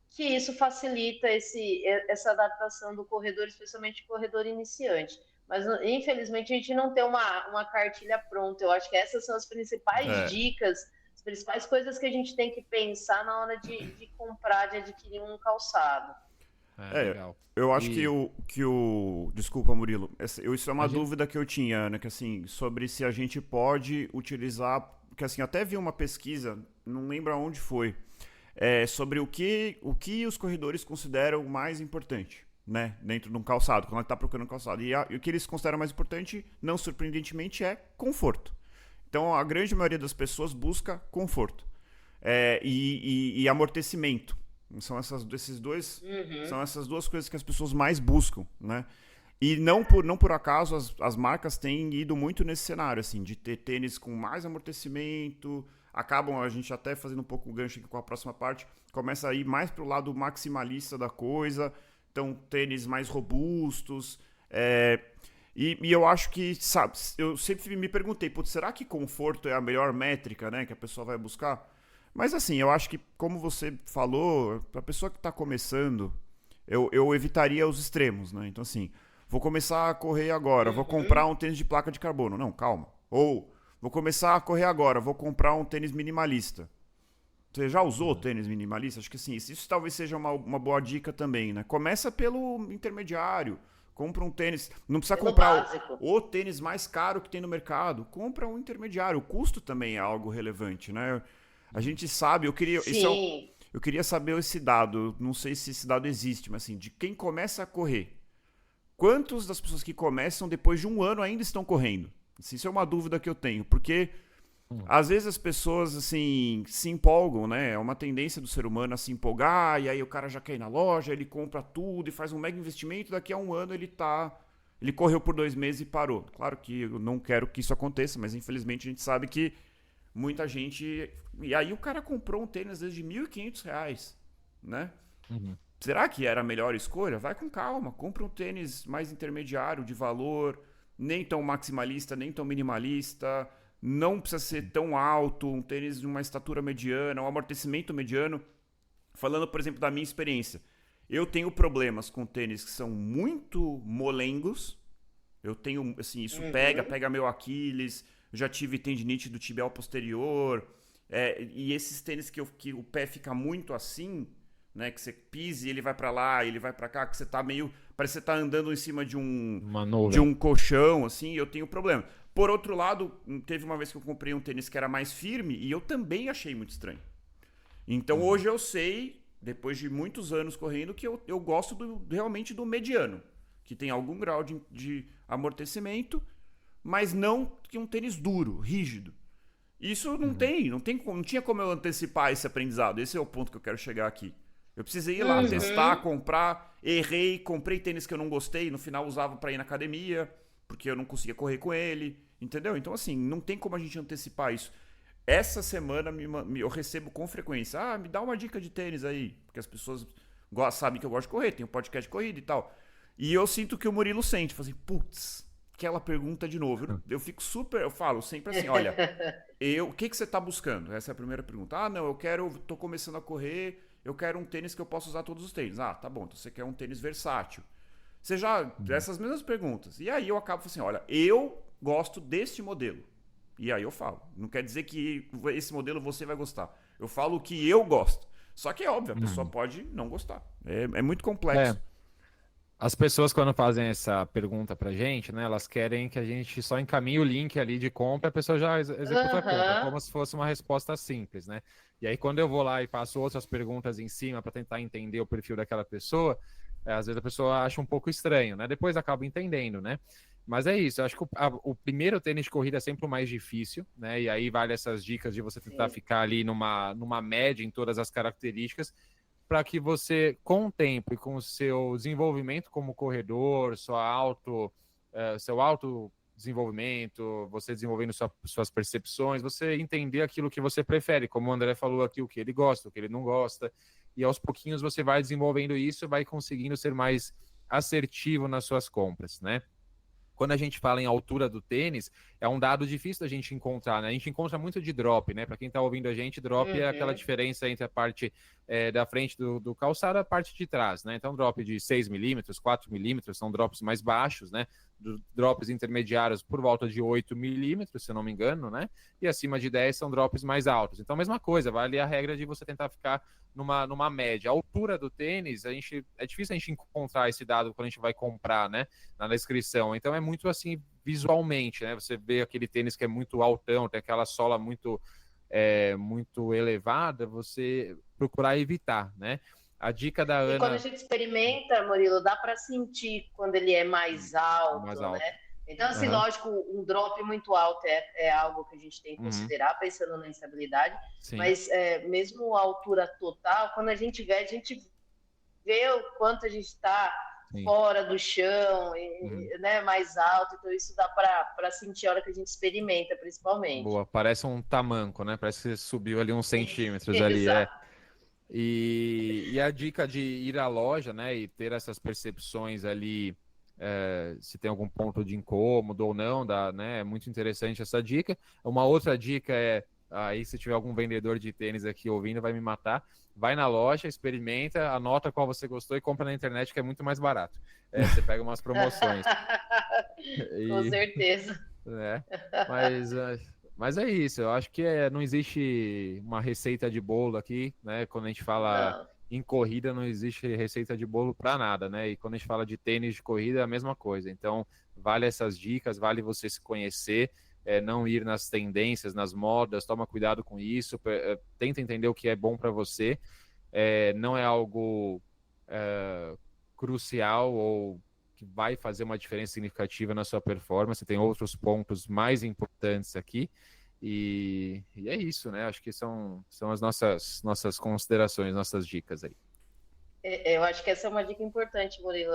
S2: que isso facilita essa adaptação do corredor, especialmente corredor iniciante. Mas, infelizmente, a gente não tem uma cartilha pronta. Eu acho que essas são as principais dicas, as principais coisas que a gente tem que pensar na hora de comprar, de adquirir um calçado.
S3: Legal.
S1: Eu acho que o... Desculpa, Murilo. Isso é uma dúvida que eu tinha, Ana, que assim, sobre se a gente pode utilizar porque assim, até vi uma pesquisa, não lembro aonde foi, sobre o que os corredores consideram mais importante, né, dentro de um calçado, quando ele está procurando um calçado. E o que eles consideram mais importante, não surpreendentemente, é conforto. Então, a grande maioria das pessoas busca conforto e amortecimento. São essas duas coisas que as pessoas mais buscam, né? E não por acaso as marcas têm ido muito nesse cenário, assim, de ter tênis com mais amortecimento, acabam, a gente até fazendo um pouco o gancho aqui com a próxima parte, começa a ir mais pro lado maximalista da coisa, então tênis mais robustos, e eu acho que, sabe, eu sempre me perguntei, putz, será que conforto é a melhor métrica, né, que a pessoa vai buscar? Mas assim, eu acho que, como você falou, para a pessoa que está começando, eu evitaria os extremos, né? Então assim, vou começar a correr agora, vou comprar um tênis de placa de carbono. Não, calma. Ou, vou começar a correr agora, vou comprar um tênis minimalista. Você já usou o tênis minimalista? Acho que sim. Isso talvez seja uma boa dica também, né? Começa pelo intermediário. Compra um tênis. Não precisa comprar o tênis mais caro que tem no mercado. Compra um intermediário. O custo também é algo relevante, né? A gente sabe, eu queria saber esse dado. Não sei se esse dado existe, mas assim, de quem começa a correr. Quantos das pessoas que começam depois de um ano ainda estão correndo? Isso é uma dúvida que eu tenho, porque às vezes as pessoas assim se empolgam, né? É uma tendência do ser humano a se empolgar, e aí o cara já quer ir na loja, ele compra tudo e faz um mega investimento, daqui a um ano ele correu por 2 meses e parou. Claro que eu não quero que isso aconteça, mas infelizmente a gente sabe que muita gente... E aí o cara comprou um tênis às vezes de R$1.500, né? Será que era a melhor escolha? Vai com calma, compra um tênis mais intermediário de valor, nem tão maximalista, nem tão minimalista, não precisa ser tão alto, um tênis de uma estatura mediana, um amortecimento mediano. Falando, por exemplo, da minha experiência, eu tenho problemas com tênis que são muito molengos, eu tenho, assim, isso pega meu Aquiles, eu já tive tendinite do tibial posterior, e esses tênis que o pé fica muito assim... Né, que você pise e ele vai pra lá, ele vai pra cá, que você tá meio... Parece que você tá andando em cima de um colchão, assim, eu tenho problema. Por outro lado, teve uma vez que eu comprei um tênis que era mais firme e eu também achei muito estranho. Então hoje eu sei, depois de muitos anos correndo, que eu gosto realmente do mediano, que tem algum grau de amortecimento, mas não que um tênis duro, rígido. Isso não tinha como eu antecipar esse aprendizado. Esse é o ponto que eu quero chegar aqui. Eu precisei ir lá testar, comprar, errei, comprei tênis que eu não gostei, no final usava pra ir na academia, porque eu não conseguia correr com ele, entendeu? Então assim, não tem como a gente antecipar isso. Essa semana eu recebo com frequência, me dá uma dica de tênis aí, porque as pessoas sabem que eu gosto de correr, tem um podcast de corrida e tal. E eu sinto que o Murilo sente, assim, putz, aquela pergunta de novo. Eu fico eu falo sempre assim, olha, o que você tá buscando? Essa é a primeira pergunta. Não, tô começando a correr... Eu quero um tênis que eu possa usar todos os tênis. Tá bom, então você quer um tênis versátil. Você já... Essas mesmas perguntas. E aí eu acabo assim, olha, eu gosto deste modelo. E aí eu falo. Não quer dizer que esse modelo você vai gostar. Eu falo o que eu gosto. Só que é óbvio, a pessoa pode não gostar. É muito complexo.
S3: As pessoas, quando fazem essa pergunta pra gente, né, elas querem que a gente só encaminhe o link ali de compra, a pessoa já executa a compra, como se fosse uma resposta simples, né? E aí, quando eu vou lá e faço outras perguntas em cima para tentar entender o perfil daquela pessoa, às vezes a pessoa acha um pouco estranho, né? Depois acaba entendendo, né? Mas é isso, eu acho que o primeiro tênis de corrida é sempre o mais difícil, né? E aí vale essas dicas de você tentar ficar ali numa média em todas as características, para que você, com o tempo e com o seu desenvolvimento como corredor, seu autodesenvolvimento, você desenvolvendo suas percepções, você entender aquilo que você prefere, como o André falou aqui, o que ele gosta, o que ele não gosta, e aos pouquinhos você vai desenvolvendo isso e vai conseguindo ser mais assertivo nas suas compras, né? Quando a gente fala em altura do tênis, é um dado difícil da gente encontrar, né? A gente encontra muito de drop, né? Para quem está ouvindo a gente, drop é aquela diferença entre a parte da frente do calçado e a parte de trás, né? Então, drop de 6 milímetros, 4 milímetros, são drops mais baixos, né? drops intermediários por volta de 8 milímetros, se eu não me engano, né? E acima de 10 são drops mais altos. Então, mesma coisa, vale a regra de você tentar ficar numa média. A altura do tênis, é difícil a gente encontrar esse dado quando a gente vai comprar, né? Na descrição. Então, é muito assim, visualmente, né? Você vê aquele tênis que é muito altão, tem aquela sola muito elevada, você procurar evitar, né? A dica da Ana...
S2: E quando a gente experimenta, Murilo, dá para sentir quando ele é mais alto, né? Então, assim, lógico, um drop muito alto é algo que a gente tem que considerar, pensando na instabilidade, Sim. Mas mesmo a altura total, quando a gente vê o quanto a gente está fora do chão, né, mais alto, então isso dá para sentir a hora que a gente experimenta, principalmente.
S3: Boa, parece um tamanco, né? Parece que você subiu ali uns centímetros ali, E a dica de ir à loja, né, e ter essas percepções ali, se tem algum ponto de incômodo ou não, né, é muito interessante essa dica. Uma outra dica aí se tiver algum vendedor de tênis aqui ouvindo, vai me matar, vai na loja, experimenta, anota qual você gostou e compra na internet, que é muito mais barato. Você pega umas promoções.
S2: Com certeza.
S3: Né? Mas é isso, eu acho que não existe uma receita de bolo aqui, né? Quando a gente fala em corrida, não existe receita de bolo para nada, né? E quando a gente fala de tênis de corrida, é a mesma coisa. Então, vale essas dicas, vale você se conhecer, não ir nas tendências, nas modas, toma cuidado com isso, tenta entender o que é bom para você. Não é algo crucial ou que vai fazer uma diferença significativa na sua performance, tem outros pontos mais importantes aqui, e é isso, né? Acho que são as nossas considerações, nossas dicas aí.
S2: Eu acho que essa é uma dica importante, Murilo,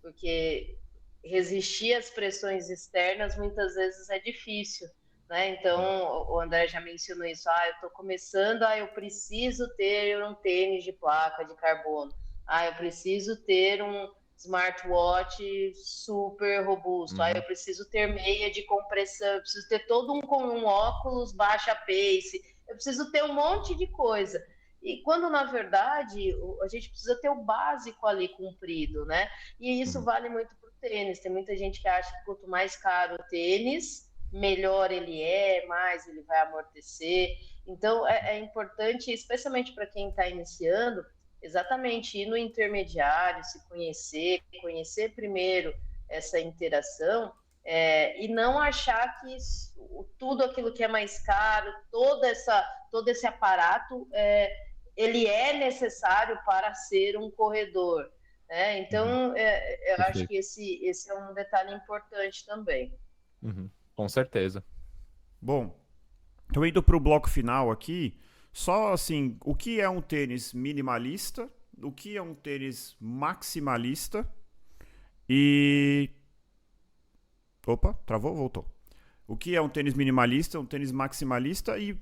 S2: porque resistir às pressões externas muitas vezes é difícil, né? Então, o André já mencionou isso, eu estou começando, eu preciso ter um tênis de placa de carbono, eu preciso ter um smartwatch super robusto, eu preciso ter meia de compressão, eu preciso ter todo um óculos baixa pace, eu preciso ter um monte de coisa. E quando, na verdade, a gente precisa ter o básico ali cumprido, né? E isso vale muito para o tênis. Tem muita gente que acha que quanto mais caro o tênis, melhor ele mais ele vai amortecer. Então, é importante, especialmente para quem está iniciando, exatamente ir no intermediário, se conhecer primeiro essa interação, e não achar que tudo aquilo que é mais caro, todo esse aparato, ele é necessário para ser um corredor. Então, eu acho que esse é um detalhe importante também.
S3: Com certeza.
S1: Bom, então indo para o bloco final aqui, só assim, o que é um tênis minimalista, o que é um tênis maximalista e... Opa, travou? Voltou. O que é um tênis minimalista, um tênis maximalista e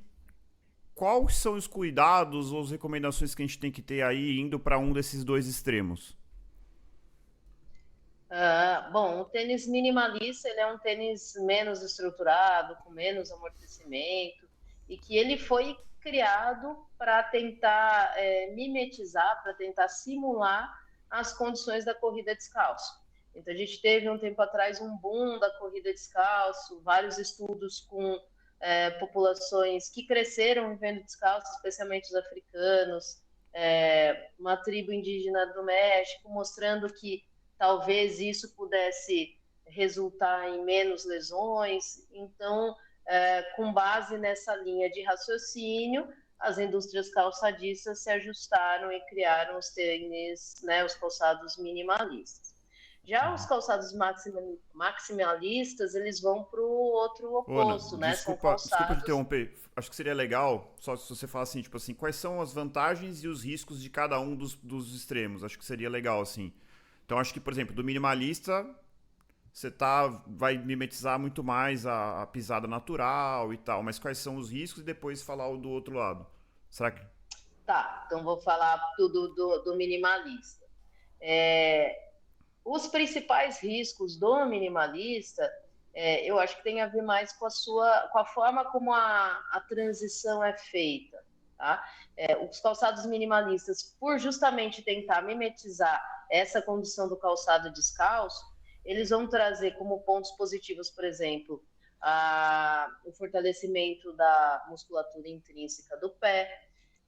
S1: quais são os cuidados ou as recomendações que a gente tem que ter aí indo para um desses dois extremos?
S2: Bom, o tênis minimalista ele é um tênis menos estruturado, com menos amortecimento e que ele foi criado para tentar mimetizar, para tentar simular as condições da corrida descalço. Então, a gente teve um tempo atrás um boom da corrida descalço, vários estudos com populações que cresceram vivendo descalço, especialmente os africanos, uma tribo indígena do México, mostrando que talvez isso pudesse resultar em menos lesões. Então, com base nessa linha de raciocínio, as indústrias calçadistas se ajustaram e criaram os tênis, né, os calçados minimalistas. Já os calçados maximalistas, eles vão para o outro oposto,
S1: Ana,
S2: né?
S1: Desculpa te interromper. Acho que seria legal, só se você falar assim, tipo assim, quais são as vantagens e os riscos de cada um dos extremos. Acho que seria legal, assim. Então, acho que, por exemplo, do minimalista, você vai mimetizar muito mais a pisada natural e tal, mas quais são os riscos e depois falar o do outro lado. Será que...
S2: Tá, então vou falar do minimalista. Os principais riscos do minimalista, eu acho que tem a ver mais com a forma como a transição é feita. Tá? Os calçados minimalistas, por justamente tentar mimetizar essa condição do calçado descalço, eles vão trazer como pontos positivos, por exemplo, o fortalecimento da musculatura intrínseca do pé.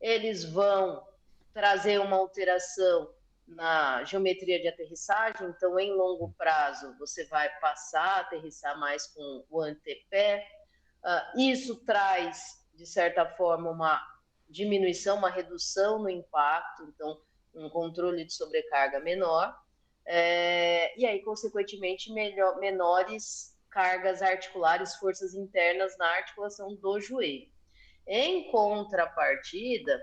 S2: Eles vão trazer uma alteração na geometria de aterrissagem, então em longo prazo você vai passar a aterrissar mais com o antepé. Isso traz, de certa forma, uma diminuição, uma redução no impacto, então um controle de sobrecarga menor, e aí, consequentemente, menores cargas articulares, forças internas na articulação do joelho. Em contrapartida,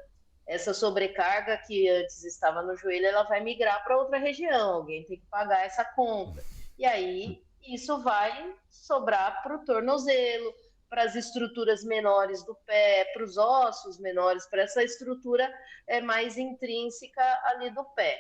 S2: essa sobrecarga que antes estava no joelho, ela vai migrar para outra região, alguém tem que pagar essa conta. E aí, isso vai sobrar para o tornozelo, para as estruturas menores do pé, para os ossos menores, para essa estrutura mais intrínseca ali do pé.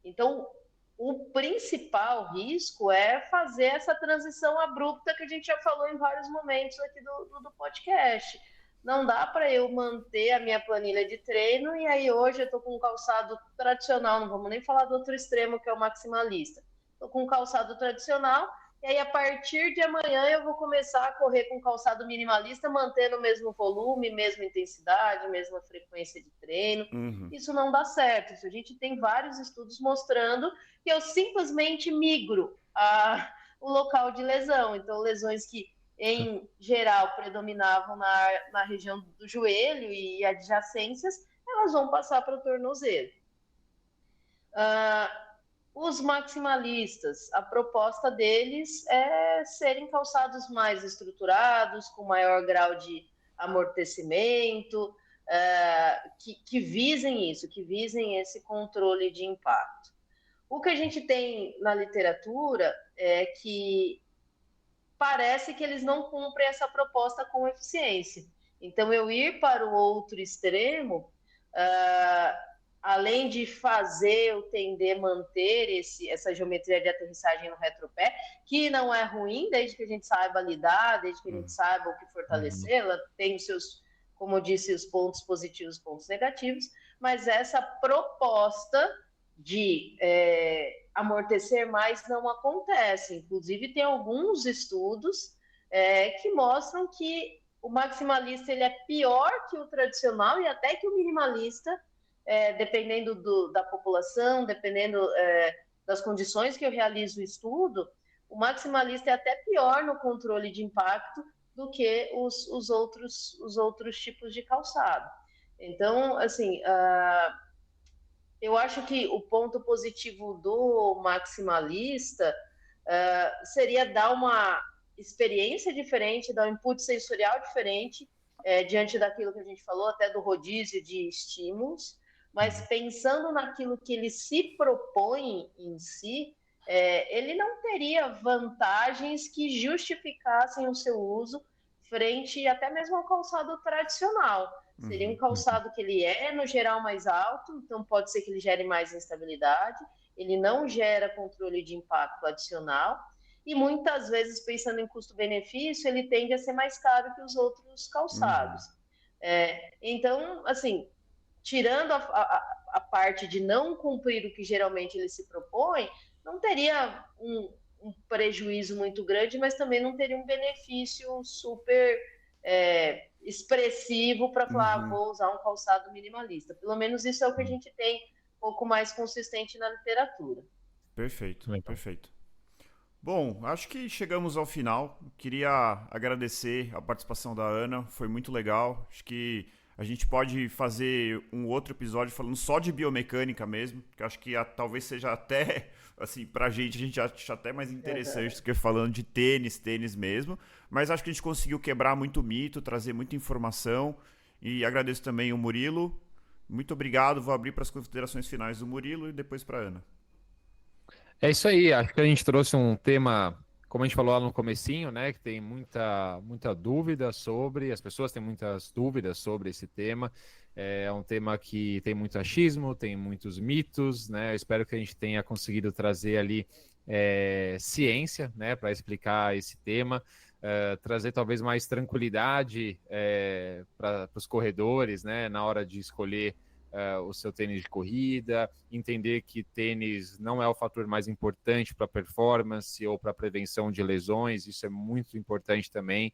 S2: Então, o principal risco é fazer essa transição abrupta que a gente já falou em vários momentos aqui do podcast. Não dá para eu manter a minha planilha de treino e aí hoje eu estou com um calçado tradicional, não vamos nem falar do outro extremo que é o maximalista. Estou com um calçado tradicional e aí a partir de amanhã eu vou começar a correr com calçado minimalista, mantendo o mesmo volume, mesma intensidade, mesma frequência de treino. Isso não dá certo. Isso a gente tem vários estudos mostrando que eu simplesmente migro o local de lesão. Então, lesões que, em geral, predominavam na região do joelho e adjacências, elas vão passar para o tornozelo. Os maximalistas, a proposta deles é serem calçados mais estruturados, com maior grau de amortecimento, que visem isso, que visem esse controle de impacto. O que a gente tem na literatura é que parece que eles não cumprem essa proposta com eficiência. Então, eu ir para o outro extremo, além de fazer eu tender a manter essa geometria de aterrissagem no retropé, que não é ruim, desde que a gente saiba lidar, desde que a gente saiba o que fortalecer, ela tem os seus, como eu disse, os pontos positivos e os pontos negativos, mas essa proposta de amortecer mais não acontece. Inclusive, tem alguns estudos que mostram que o maximalista ele é pior que o tradicional e até que o minimalista, dependendo da população, dependendo das condições que eu realizo o estudo, o maximalista é até pior no controle de impacto do que os outros tipos de calçado. Então, assim, eu acho que o ponto positivo do maximalista seria dar uma experiência diferente, dar um input sensorial diferente diante daquilo que a gente falou, até do rodízio de estímulos, mas pensando naquilo que ele se propõe em si, ele não teria vantagens que justificassem o seu uso frente até mesmo ao calçado tradicional. Seria um calçado que ele no geral, mais alto, então pode ser que ele gere mais instabilidade, ele não gera controle de impacto adicional, e muitas vezes, pensando em custo-benefício, ele tende a ser mais caro que os outros calçados. Então, assim, tirando a parte de não cumprir o que geralmente ele se propõe, não teria um prejuízo muito grande, mas também não teria um benefício super expressivo para falar, vou usar um calçado minimalista. Pelo menos isso é o que a gente tem um pouco mais consistente na literatura.
S1: Perfeito, perfeito. Bom, acho que chegamos ao final. Queria agradecer a participação da Ana, foi muito legal. Acho que a gente pode fazer um outro episódio falando só de biomecânica mesmo, que acho que talvez seja até, assim, pra gente, a gente acha até mais interessante do que falando de tênis mesmo, mas acho que a gente conseguiu quebrar muito mito, trazer muita informação, e agradeço também o Murilo. Muito obrigado, vou abrir para as considerações finais do Murilo e depois para a Ana.
S3: É isso aí, acho que a gente trouxe um tema, como a gente falou lá no comecinho, né, que tem muita dúvida sobre, as pessoas têm muitas dúvidas sobre esse tema, é um tema que tem muito achismo, tem muitos mitos, né, eu espero que a gente tenha conseguido trazer ali ciência, né, para explicar esse tema, trazer talvez mais tranquilidade para os corredores, né, na hora de escolher o seu tênis de corrida, entender que tênis não é o fator mais importante para performance ou para prevenção de lesões, isso é muito importante também,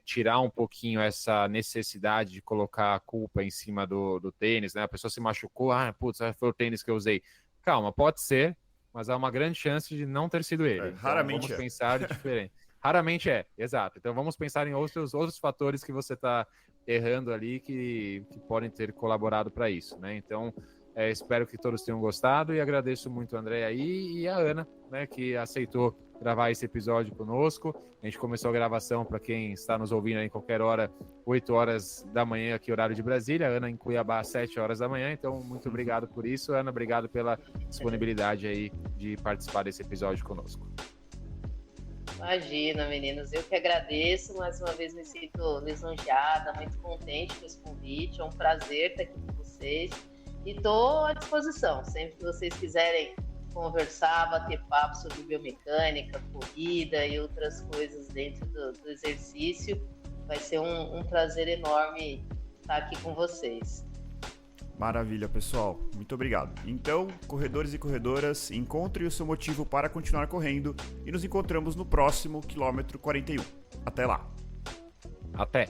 S3: tirar um pouquinho essa necessidade de colocar a culpa em cima do tênis, né? A pessoa se machucou, putz, foi o tênis que eu usei. Calma, pode ser, mas há uma grande chance de não ter sido ele. Então,
S1: raramente
S3: vamos pensar diferente. Raramente exato. Então vamos pensar em outros fatores que você está errando ali que podem ter colaborado para isso, né? Então, espero que todos tenham gostado e agradeço muito o André aí e a Ana, né, que aceitou gravar esse episódio conosco. A gente começou a gravação, para quem está nos ouvindo aí em qualquer hora, 8 horas da manhã aqui, horário de Brasília, a Ana em Cuiabá, 7 horas da manhã, então muito obrigado por isso, Ana, obrigado pela disponibilidade aí de participar desse episódio conosco.
S2: Imagina, meninos, eu que agradeço, mais uma vez me sinto lisonjeada, muito contente com esse convite, é um prazer estar aqui com vocês e estou à disposição, sempre que vocês quiserem conversar, bater papo sobre biomecânica, corrida e outras coisas dentro do exercício, vai ser um prazer enorme estar aqui com vocês.
S1: Maravilha, pessoal. Muito obrigado. Então, corredores e corredoras, encontrem o seu motivo para continuar correndo e nos encontramos no próximo quilômetro 41. Até lá.
S3: Até!